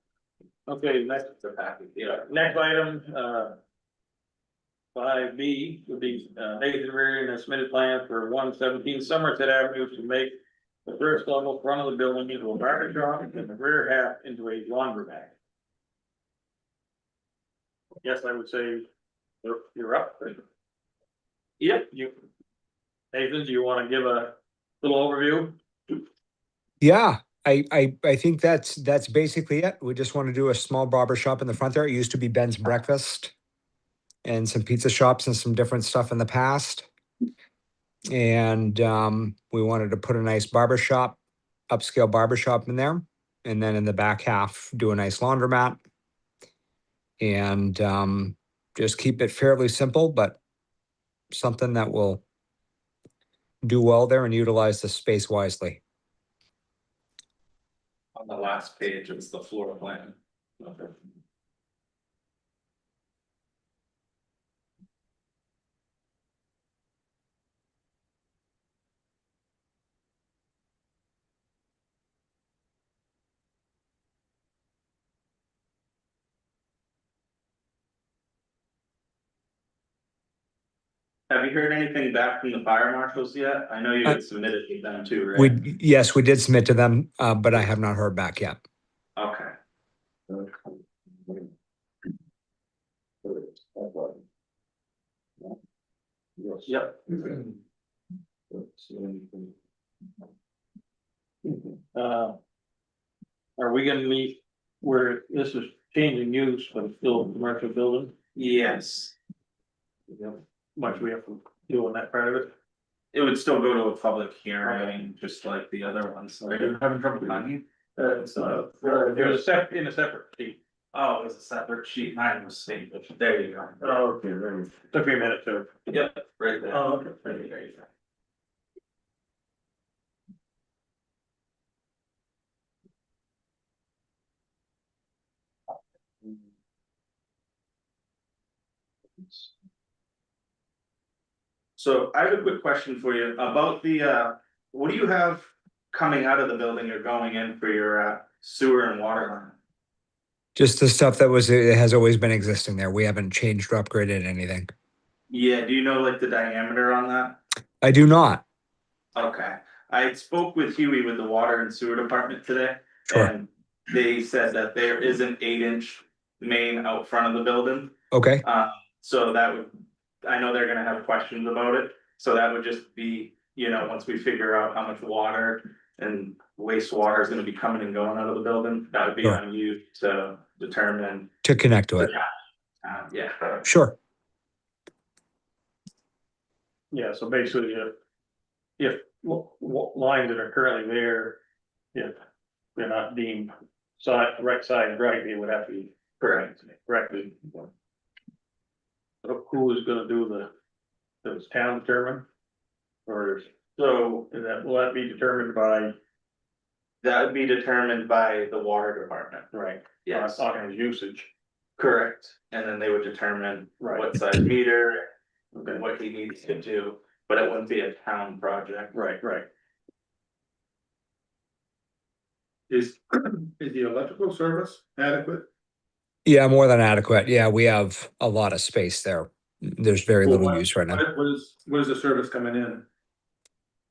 Okay, next, The package, yeah. next item, 5B would be, Nathan Reardon has submitted plan for 117 Somerset Avenue to make the first level front of the building into a barber shop and the rear half into a laundromat. Yes, I would say you're up. Yep, you. Nathan, do you want to give a little overview? Yeah, I think that's basically it. We just want to do a small barber shop in the front there. It used to be Ben's Breakfast and some pizza shops and some different stuff in the past. And we wanted to put a nice barber shop, upscale barber shop in there. And then in the back half, do a nice laundromat. And just keep it fairly simple, but something that will do well there and utilize the space wisely. On the last page, it's the floor plan. Okay. Have you heard anything back from the fire marshals yet? I know you had submitted to them too, right? Yes, we did submit to them, but I have not heard back yet. Okay. Yep. Are we gonna meet where this is changing use, but it's still a commercial building? Yes, Much we have to do on that part of it. It would still go to a public hearing, just like the other ones. Are you having trouble finding it? There's a separate sheet. Oh, it's a separate sheet, my mistake, there you go. Oh, okay, very. Took me a minute to. Yep, right there. Oh, okay. There you go. So I have a quick question for you about the, what do you have coming out of the building or going in for your sewer and water line? Just the stuff that was, it has always been existing there. We haven't changed or upgraded anything. Yeah, do you know like the diameter on that? I do not. Okay, I spoke with Huey with the water and sewer department today. Sure. And they said that there is an 8-inch main out front of the building. Okay, So that would, I know they're gonna have questions about it, so that would just be, you know, once we figure out how much water and wastewater is gonna be coming and going out of the building, that would be Sure. on you to determine. to connect to it. Yeah, Sure. Yeah, so basically, if lines that are currently there, if they're not deemed right side right, they would have to be correctly. Who is gonna do does town determine? Or so will that be determined by, that would be determined by the water department, right? yes, On his usage, correct, and then they would determine right? what size meter Okay, and what he needs to do, but it wouldn't be a town project. right. Is the electrical service adequate? Yeah, more than adequate. Yeah, we have a lot of space there. There's very little Well, use right now. What is the service coming in?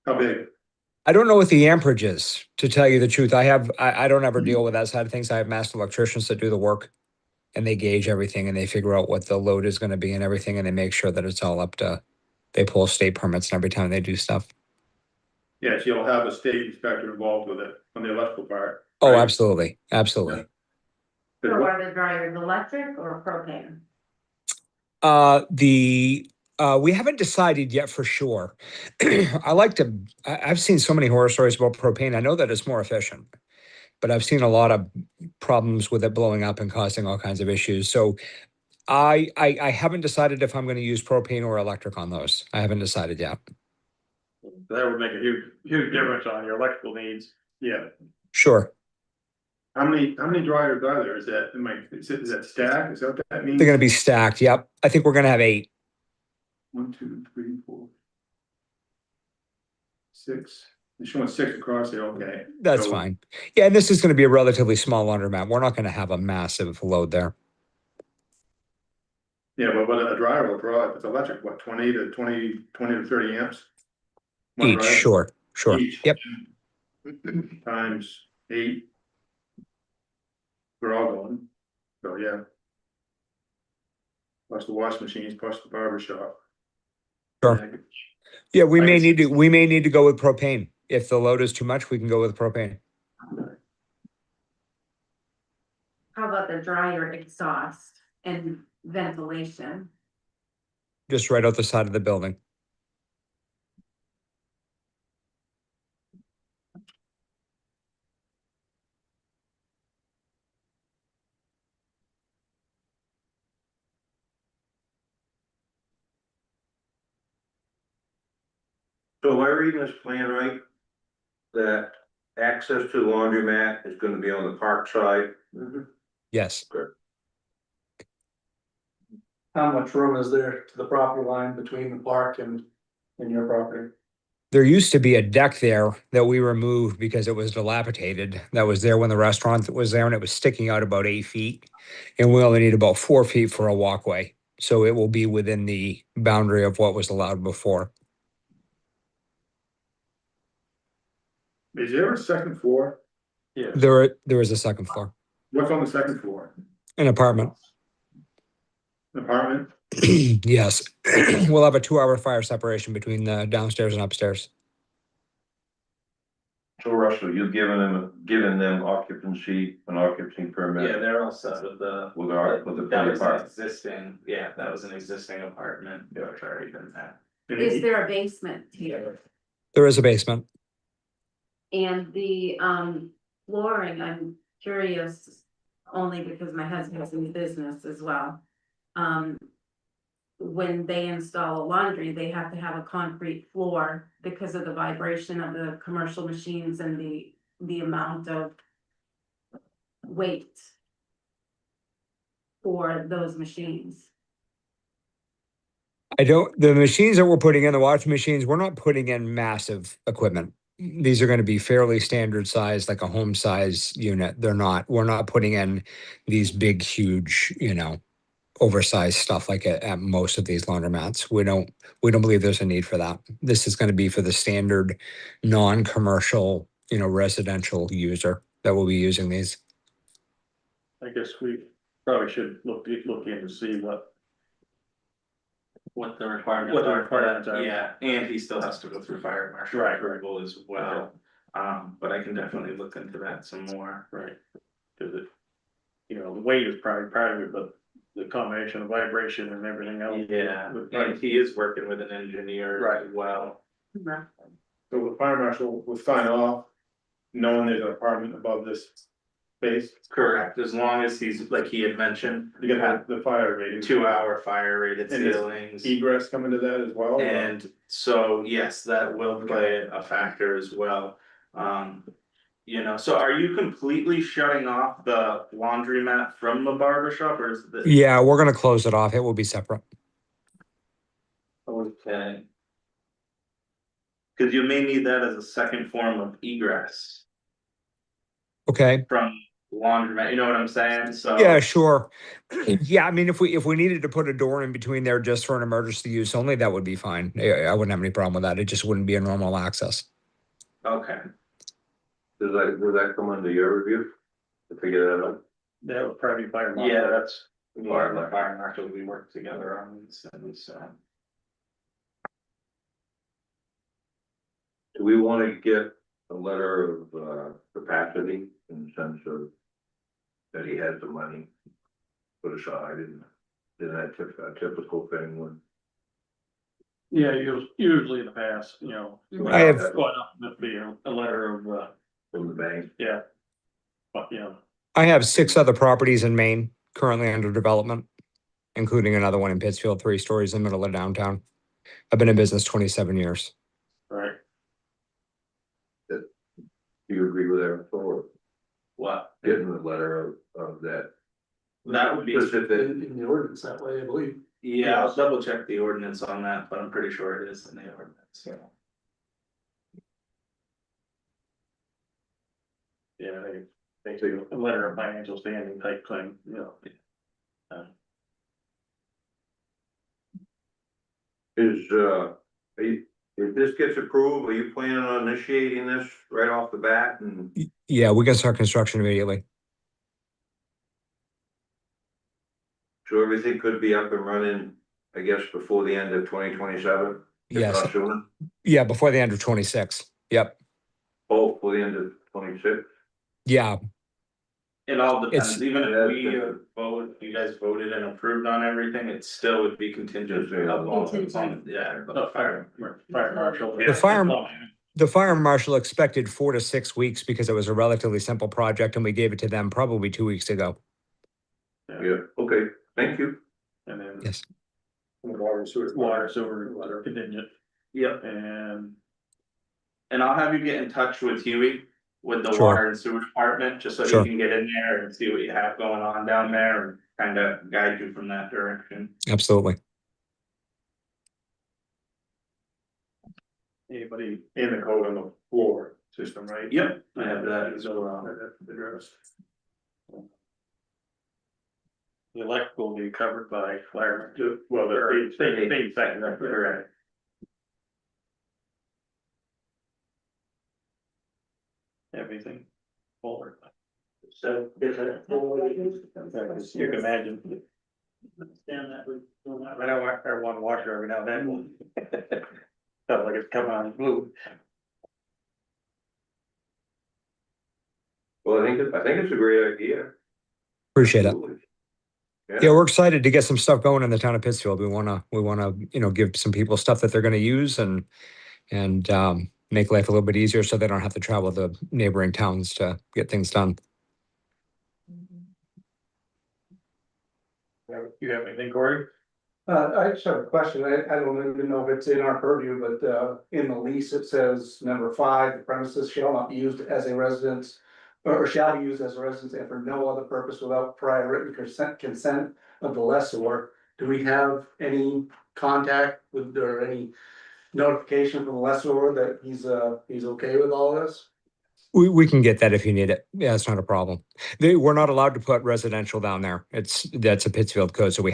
How big? I don't know what the amperage is, to tell you the truth. I don't ever deal with that side of things. I have master electricians that do the work. And they gauge everything and they figure out what the load is gonna be and everything, and they make sure that it's all up to, they pull state permits and every time they do stuff. Yes, you'll have a state inspector involved with it on the electrical part. Oh, right? absolutely, absolutely. So are the dryers electric or propane? We haven't decided yet for sure. I've seen so many horror stories about propane. I know that it's more efficient, but I've seen a lot of problems with it blowing up and causing all kinds of issues. So I haven't decided if I'm going to use propane or electric on those. I haven't decided yet. That would make a huge difference on your electrical needs. Yeah, Sure. how many dryers are there? Is that stack? Is that what that means? They're going to be stacked. Yep. I think we're going to have 8. 1, 2, 3, 4, 6. You're showing 6 across there, okay. That's So- fine. Yeah, and this is going to be a relatively small laundromat. We're not going to have a massive load there. Yeah, but a dryer will draw, if it's electric, what, 20 to 30 amps? One Each, dryer? sure. Each. Yep. Times 8. We're all going, so yeah. Plus the wash machines, plus the barber shop. Sure. Yeah, we I may can need to go with propane. If the load is too much, we can go with propane. How about the dryer exhaust and ventilation? Just right out the side of the building. So am I reading this plan right? That access to the laundromat is gonna be on the park side? Yes. How much room is there to the property line between the park and your property? There used to be a deck there that we removed because it was dilapidated. That was there when the restaurant was there, and it was sticking out about 8 feet. And we only need about 4 feet for a walkway. So it will be within the boundary of what was allowed before. Is there a second floor? Yeah. There is a second floor, What's on the second floor? an apartment. An apartment? Yes. We'll have a 2-hour fire separation between the downstairs and upstairs. So Russell, you've given them occupancy, an occupancy permit? Yeah, they're all set with the. With the That play was an park? existing, yeah, that was an existing apartment, which already been there. Is there a basement here? There is a basement. And the flooring, I'm curious, only because my husband's in the business as well. When they install a laundry, they have to have a concrete floor because of the vibration of the commercial machines and the amount of weight for those machines. The machines that we're putting in, the washing machines, we're not putting in massive equipment. These are going to be fairly standard size, like a home size unit. We're not putting in these big, huge, oversized stuff like at most of these laundromats. We don't believe there's a need for that. This is going to be for the standard non-commercial, residential user that will be using these. I guess we probably should look in to see What the requirements What the are, requirements are. yeah, and he still has to go through fire marshal Right. approval as well. But I can definitely look into that some more. right, cause the weight is probably part of it, but the combination of vibration and everything else. Yeah, would and probably- he is working with an engineer Right. as well. So the fire marshal will sign off, knowing there's an apartment above this space, Correct, as long as he's, like he had mentioned, you get the fire rating. 2-hour fire rated And is ceilings. Egress coming to that as well? or- And so, yes, that will play a factor as well. So are you completely shutting off the laundromat from the barber shop or is the? Yeah, we're going to close it off. It will be separate. Okay. Cause you may need that as a second form of egress Okay. from laundromat, you know what I'm saying? So. Yeah, sure. Yeah, I mean, if we needed to put a door in between there just for an emergency use only, that would be fine. I wouldn't have any problem with that. It just wouldn't be a normal access. Okay, Will that come under your review? To figure that out? That would probably be fire marshal. yeah, that's, the fire marshal, we work together on these things, so. Do we want to get a letter of capacity in the sense of that he has the money put aside and is that a typical thing when? Yeah, usually in the past, I have- that'd be a letter of, From the bank? yeah. But, I have 6 other properties in Maine currently under development, including another one in Pittsfield, 3 stories in the middle of downtown. I've been in business 27 years. right, Do you agree with that or What? getting the letter of that? That would be, Specific, In the ordinance that way, I believe. yeah, I'll double check the ordinance on that, but I'm pretty sure it is in the ordinance, so. yeah, they do a letter of financial standing type thing, if this gets approved, are you planning on initiating this right off the bat and? Yeah, we can start construction immediately. So everything could be up and running, I guess, before the end of 2027? If Yes. not sooner? Yeah, before the end of 26. Yep. Oh, before the end of 26? Yeah. It all depends, It's- even if we you guys voted and approved on everything, it still would be contingent. Contingent. Yeah. no, fire marshal. The fire marshal expected 4 to 6 weeks because it was a relatively simple project and we gave it to them probably 2 weeks ago. Yeah, okay, thank you. And then. Yes. Water, sewer, contingent, Yep, and and I'll have you get in touch with Huey, with the Sure. water and sewer department, just so Sure. he can get in there and see what you have going on down there and kind of guide you from that direction. Absolutely. anybody, In the code on the floor system, right? Yep, I have that as So, well. that's addressed. the electrical will be covered by fire. Well, the State second, that's correct. Everything forward. So, you can imagine. Understand that we, I know I want washer every now and then. Felt like it's coming on blue. Well, I think it's a great idea. Appreciate it. Absolutely. Yeah, we're excited to get some stuff going in the town of Pittsfield. We wanna, give some people stuff that they're gonna use and make life a little bit easier so they don't have to travel to neighboring towns to get things done. You have anything, Corey? I just have a question. I don't even know if it's in our purview, but, in the lease, it says number 5, the premises shall not be used as a residence. Or shall be used as a residence and for no other purpose without prior written consent of the lessor. Do we have any contact with, or any notification from the lessor that he's okay with all this? We can get that if you need it. Yeah, it's not a problem. We're not allowed to put residential down there. That's a Pittsfield code, so we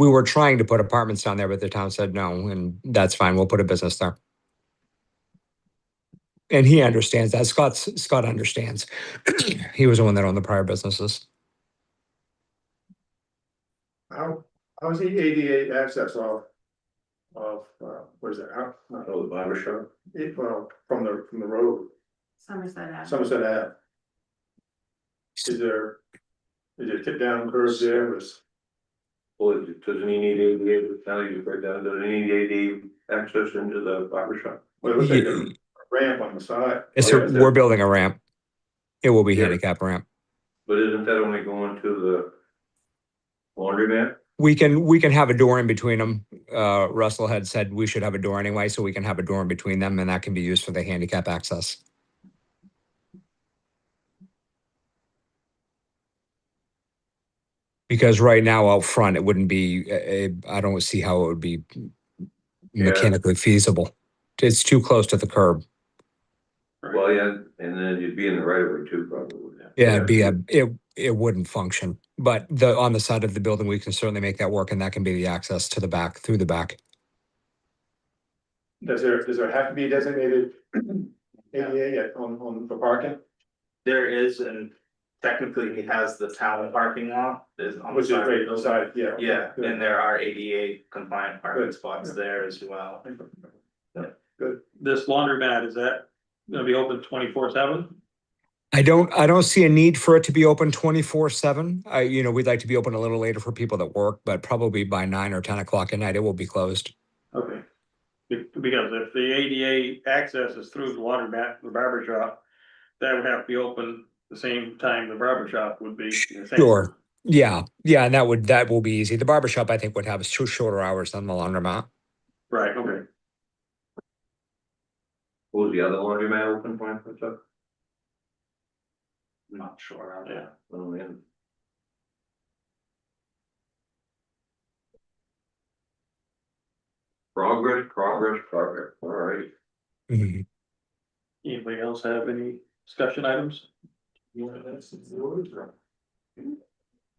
were trying to put apartments down there, but the town said no, and that's fine. We'll put a business there. And he understands that. Scott understands. He was the one that owned the prior businesses. How's the ADA access where's that, Oh, the barber shop. well, from the road, Somerset Ave. Somerset Ave? Is it tip down curves there, Well, doesn't he need ADA, now you break down, doesn't he need ADA access into the barber shop? well, it looks like a ramp on the side. We're building a ramp. It will be Yeah. handicap ramp. But isn't that only going to the laundromat? We can have a door in between them. Russell had said we should have a door anyway, so we can have a door in between them, and that can be used for the handicap access. Because right now out front, it wouldn't be, I don't see how it would be mechanically feasible. It's too close to the curb. Well, yeah, and then you'd be in the right of way too, probably. Yeah, it wouldn't function. But on the side of the building, we can certainly make that work, and that can be the access to the back, through the back. Does there have to be designated ADA on for parking? There is, and technically he has the town parking lot, is on the Which is side. right outside, yeah. Yeah, and there are ADA compliant parking spots there as well. This laundromat, is that gonna be open 24/7? I don't see a need for it to be open 24/7. We'd like to be open a little later for people that work, but probably by 9 or 10 o'clock at night, it will be closed. Okay. Because if the ADA access is through the laundromat, the barber shop, that would have to be open the same time the barber shop would be. Sure. Yeah, and that will be easy. The barber shop, I think, would have shorter hours than the laundromat. Right, okay. What was the other laundromat open for, what's up? Not sure on Yeah. that. Oh, man. Progress, all right. Mhm. Anybody else have any discussion items?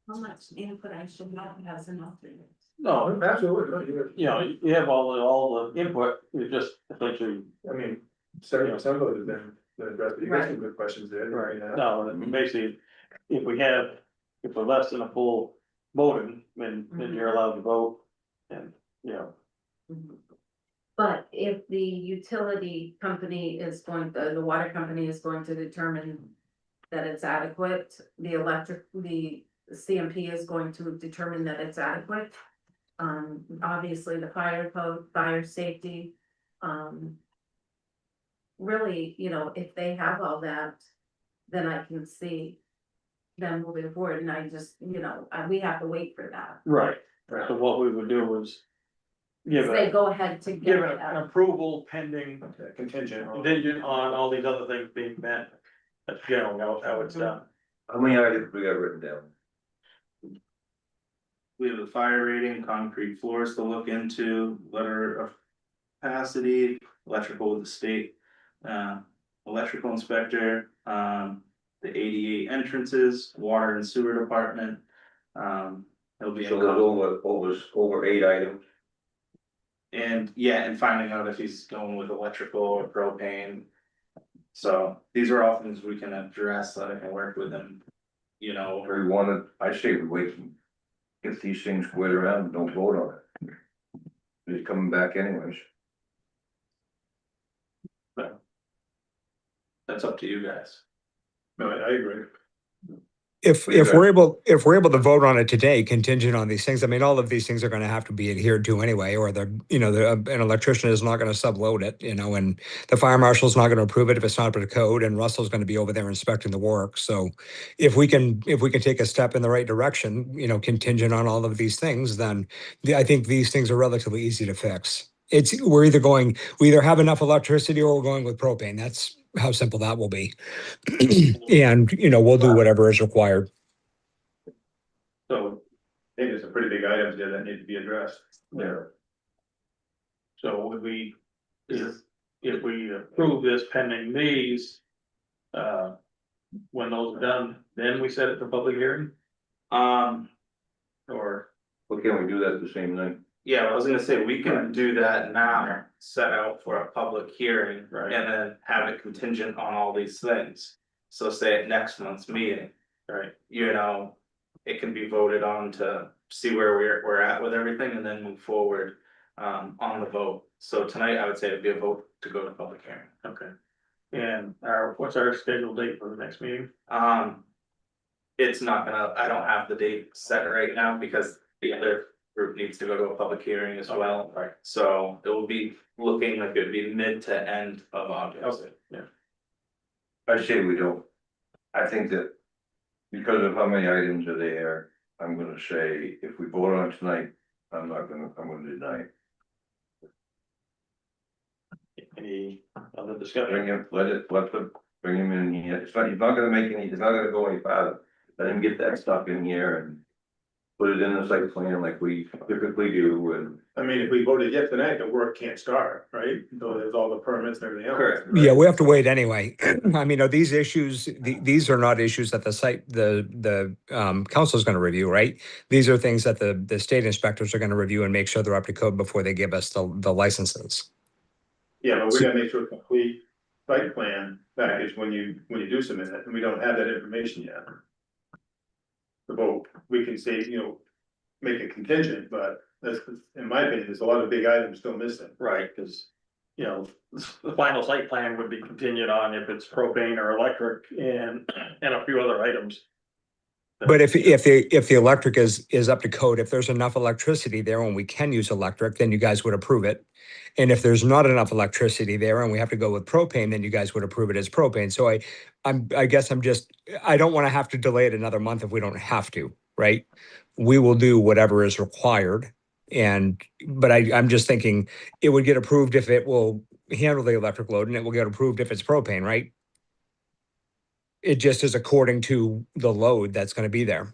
How much input I should have as an alternate? No, Absolutely. you have all the input, you just essentially, I mean, some of those have been addressed, but you got some good questions there. right, no, basically, if we're less than a full voting, then you're allowed to vote. And, But if the utility company is the water company is going to determine that it's adequate, the CMP is going to determine that it's adequate. Obviously the fire code, fire safety, really, if they have all that, then I can see them moving forward, and I just, we have to wait for that. right, so what we would do is give Say it, go ahead to give get it it an out. approval pending, Contingent. contingent on all these other things being met. That's generally how it's done. How many items we got written down? We have the fire rating, concrete floors to look into, letter of capacity, electrical with the state. Electrical inspector, the ADA entrances, water and sewer department. It'll be. So there's over 8 items. And and finding out if he's going with electrical or propane. So these are all things we can address, that I can work with him, Or you wanna, I say we wait and get these things squared around, and don't vote on it. He's coming back anyways. that's up to you guys. No, I agree. If we're able to vote on it today, contingent on these things, I mean, all of these things are gonna have to be adhered to anyway, or an electrician is not gonna subload it, and the fire marshal's not gonna approve it if it's not up to code, and Russell's gonna be over there inspecting the work, so if we can take a step in the right direction, contingent on all of these things, then I think these things are relatively easy to fix. We either have enough electricity or we're going with propane. That's how simple that will be. And, we'll do whatever is required. So I think there's some pretty big items there that need to be addressed there. So would we, if we approve this pending these, when those are done, then we set it for public hearing, Um, or? Well, can we do that the same night? yeah, I was gonna say, we can do that now, set out for a public hearing, Right. and then have it contingent on all these things. So say at next month's meeting, Right, it can be voted on to see where we're at with everything and then move forward. On the vote, so tonight I would say it'd be a vote to go to public hearing. okay. And what's our scheduled date for the next meeting? It's not gonna, I don't have the date set right now because the other group needs to go to a public hearing as well. Right. So it will be looking like it'd be mid to end of August. Okay, yeah, I say we don't. I think that because of how many items are there, I'm gonna say if we vote on it tonight, I'm gonna deny it. any other Bring discussion? him, bring him in here. He's not gonna make any, he's not gonna go any farther. Let him get that stuff in here and put it in the site plan like we typically do and. I mean, if we voted yet tonight, the work can't start, right? So there's all the permits and everything else. Correct. Yeah, we have to wait anyway. I mean, are these issues, these are not issues that the council is going to review, right? These are things that the state inspectors are going to review and make sure they're up to code before they give us the licenses. Yeah, but we gotta make sure a complete site plan package when you do submit it, and we don't have that information yet. The vote, we can say, make it contingent, but that's, in my opinion, there's a lot of big items still missing. Right, cause the final site plan would be contingent on if it's propane or electric and a few other items. But if the electric is up to code, if there's enough electricity there and we can use electric, then you guys would approve it. And if there's not enough electricity there and we have to go with propane, then you guys would approve it as propane. So I guess I don't want to have to delay it another month if we don't have to, right? We will do whatever is required. But I'm just thinking it would get approved if it will handle the electric load, and it will get approved if it's propane, right? It just is according to the load that's going to be there.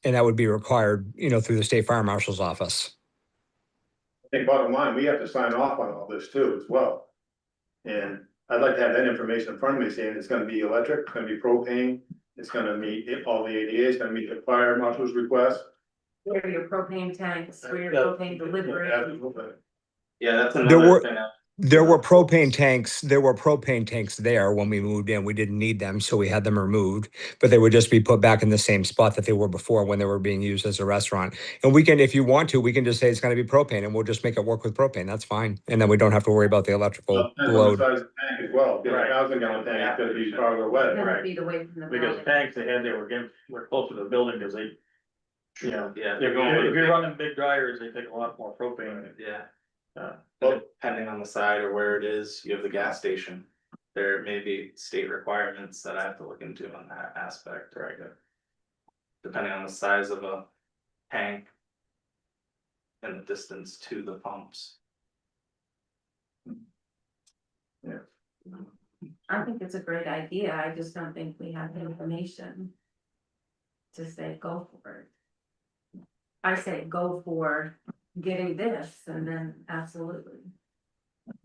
And that would be required, through the state fire marshal's office. I think bottom line, we have to sign off on all this too as well. And I'd like to have that information in front of me saying it's gonna be electric, it's gonna be propane, it's gonna meet all the ADA, it's gonna meet the fire marshal's request. Where are your propane tanks, where your Yeah. propane delivery. Yeah, that's There another were- thing. There were propane tanks there when we moved in. We didn't need them, so we had them removed, but they would just be put back in the same spot that they were before when they were being used as a restaurant. And we can, if you want to, we can just say it's gonna be propane and we'll just make it work with propane. That's fine. And then we don't have to worry about the electrical Depends on the load. size of the tank as well, if Right. a 1,000-gallon tank, it's gonna be farther away. 10 feet away from the Because building. tanks they were closer to the building because they, Yeah, if they're going with you're running big dryers, they take a lot more propane. Yeah. Uh, Depending on the side or where it is, you have the gas station. There may be state requirements that I have to look into on that aspect, right? Depending on the size of a tank. And the distance to the pumps. I think it's a great idea, I just don't think we have the information. To say go for it. I say go for getting this and then absolutely.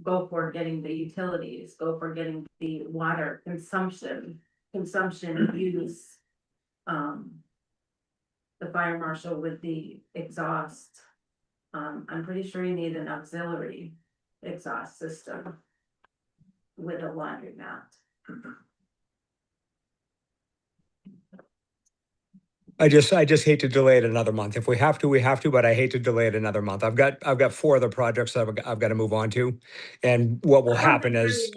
Go for getting the utilities, go for getting the water consumption use. The fire marshal with the exhaust. I'm pretty sure you need an auxiliary exhaust system. With a laundromat. I just hate to delay it another month. If we have to, we have to, but I hate to delay it another month. I've got 4 other projects that I've got to move on to. And what will happen is,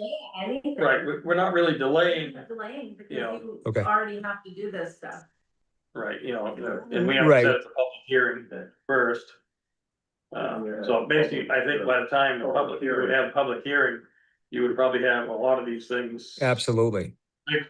Right, we're not really delaying, Delaying because Yeah. you Okay. already have to do this stuff. right, and we have to Right. set the public hearing first. So basically, I think by the time the public, you would have public hearing, you would probably have a lot of these things. absolutely.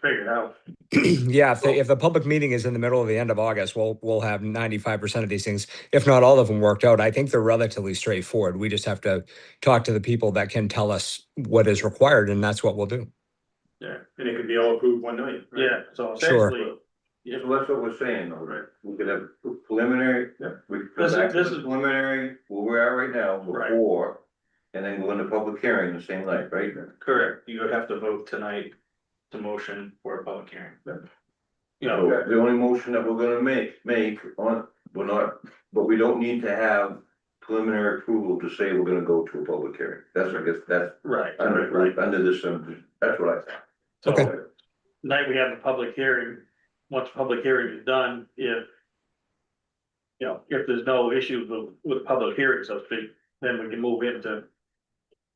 Figured out. Yeah, if the public meeting is in the middle of the end of August, we'll have 95% of these things, if not all of them worked out. I think they're relatively straightforward. We just have to talk to the people that can tell us what is required, and that's what we'll do. Yeah, And it could be all approved one night. right? yeah, so Sure. essentially, So that's what we're saying, though, right? We could have preliminary, we could go This is- back to this the is- preliminary, where we're at right now, Right. before. And then go into public hearing the same night, right? Correct, you would have to vote tonight to motion for a public hearing. So the only motion that we're gonna make on, we're not, but we don't need to have preliminary approval to say we're gonna go to a public hearing. That's, I guess, that's right, under, under this, that's what I thought. Okay. so tonight we have the public hearing. Once the public hearing is done, if there's no issues with public hearing, so to speak, then we can move into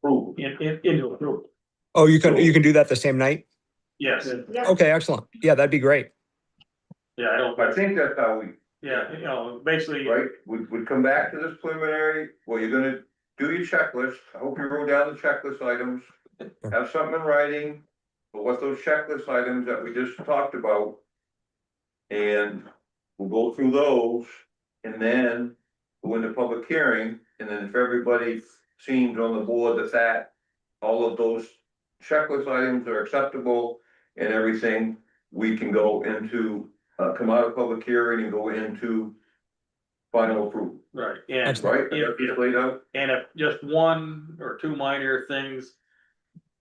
Approval. into approval. Oh, you can do that the same night? Yes, Okay, excellent. Yeah, that'd be great. yeah, I don't, I think that's how we, yeah, basically. right, we'd come back to this preliminary, well, you're gonna do your checklist. I hope you wrote down the checklist items. Have something in writing, for what those checklist items that we just talked about. And we'll go through those, and then go into public hearing, and then if everybody seems on the board that all of those checklist items are acceptable and everything, we can go into, come out of public hearing and go into final approval, Right, and, right? I got this laid out? and if just one or two minor things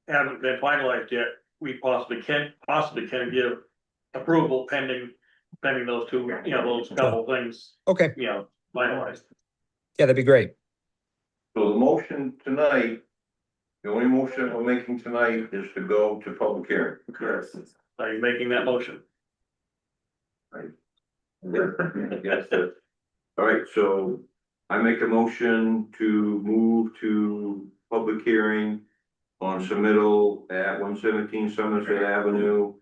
haven't been finalized yet, we possibly can give approval pending those two, those couple things, Okay, finalized. yeah, that'd be great. So the motion tonight, the only motion that we're making tonight is to go to public hearing. Correct. Are you making that motion? Yes, sir. All right, so I make a motion to move to public hearing on submittal at 117 Somerset Avenue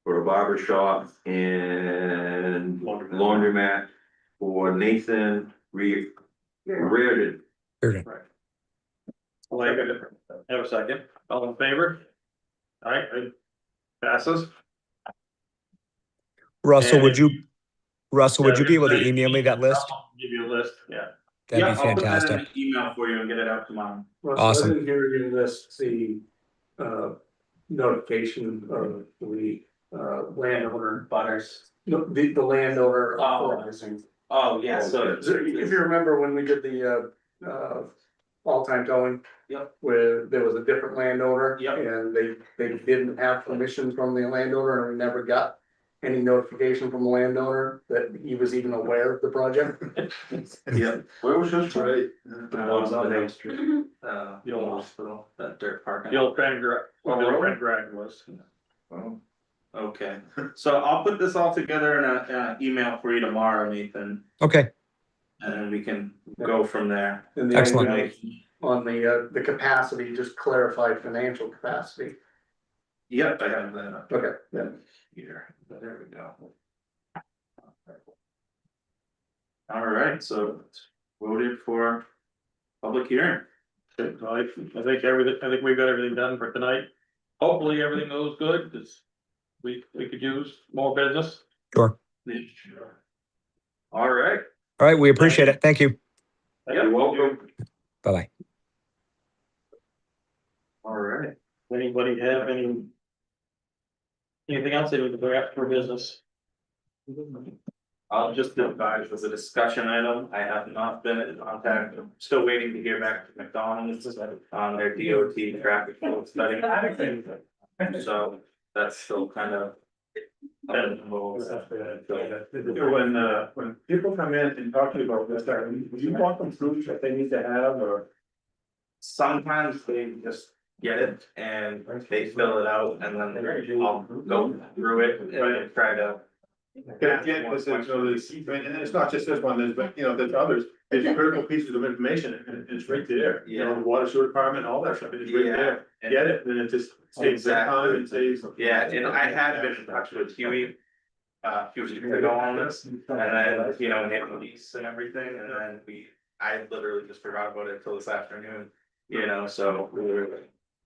for a barber shop and laundromat for Nathan Reardon. Right. Like, have a second, all in favor? All right, it passes. Russell, would And- you be able to email me that list? I'll give you a list, yeah. That'd be I'll put that in fantastic. an email for you and get it out tomorrow. Russell, Awesome. I didn't hear you list the, notification of the, landowner butters. No, the landowner authorizing. Oh, yeah, so. If you remember when we did the, all-time towing. Yep. Where there was a different landowner. Yep. And they didn't have permission from the landowner and we never got any notification from the landowner that he was even aware of the project. Yeah. Where was this? Right. On Main Street, The old hospital, that dirt parking. The old friend, Greg was. Well, Okay, so I'll put this all together in an email for you tomorrow, Nathan, Okay, and then we can go from there. And the Excellent. only thing on the capacity, just clarified financial capacity. Yep, I have that up Okay, yeah. here, there we go. All right, so it's voted for public hearing. So I think we've got everything done for tonight. Hopefully, everything goes good, because we could use more business. sure. All right. All right, we appreciate it. Thank you. You're welcome. Bye-bye. All right. Anybody have anything else they need to bring up for business? I'll just advise as a discussion item, I have not been in contact, I'm still waiting to hear back from McDonald's on their DOT traffic flow study. So that's still kind of. When people come in and talk to you about this, do you walk them through that they need to have or? Sometimes they just get it and they fill it out and then I'll go through it and try to Yeah, because there's, and it's not just this one, there's, but, there's others, there's critical pieces of information, and it's right there. The water sewer department, all that stuff, it's right there, get it, then it just saves their time and saves. Yeah, and I had been in touch with Huey. A few weeks ago on this, and then, we had release and everything, and then I literally just forgot about it till this afternoon. So we were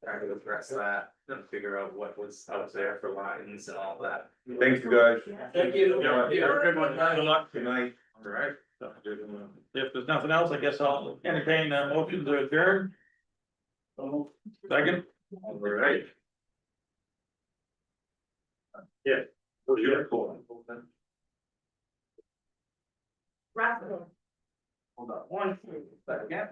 trying to address that and figure out what was out there for lines and all that. Thank you, guys. Thank you. Yeah, good one. Good luck. Good night. All right. If there's nothing else, I guess I'll entertain a motion to adjourn. Second. All right. Yeah. Russell. Hold on, one, second.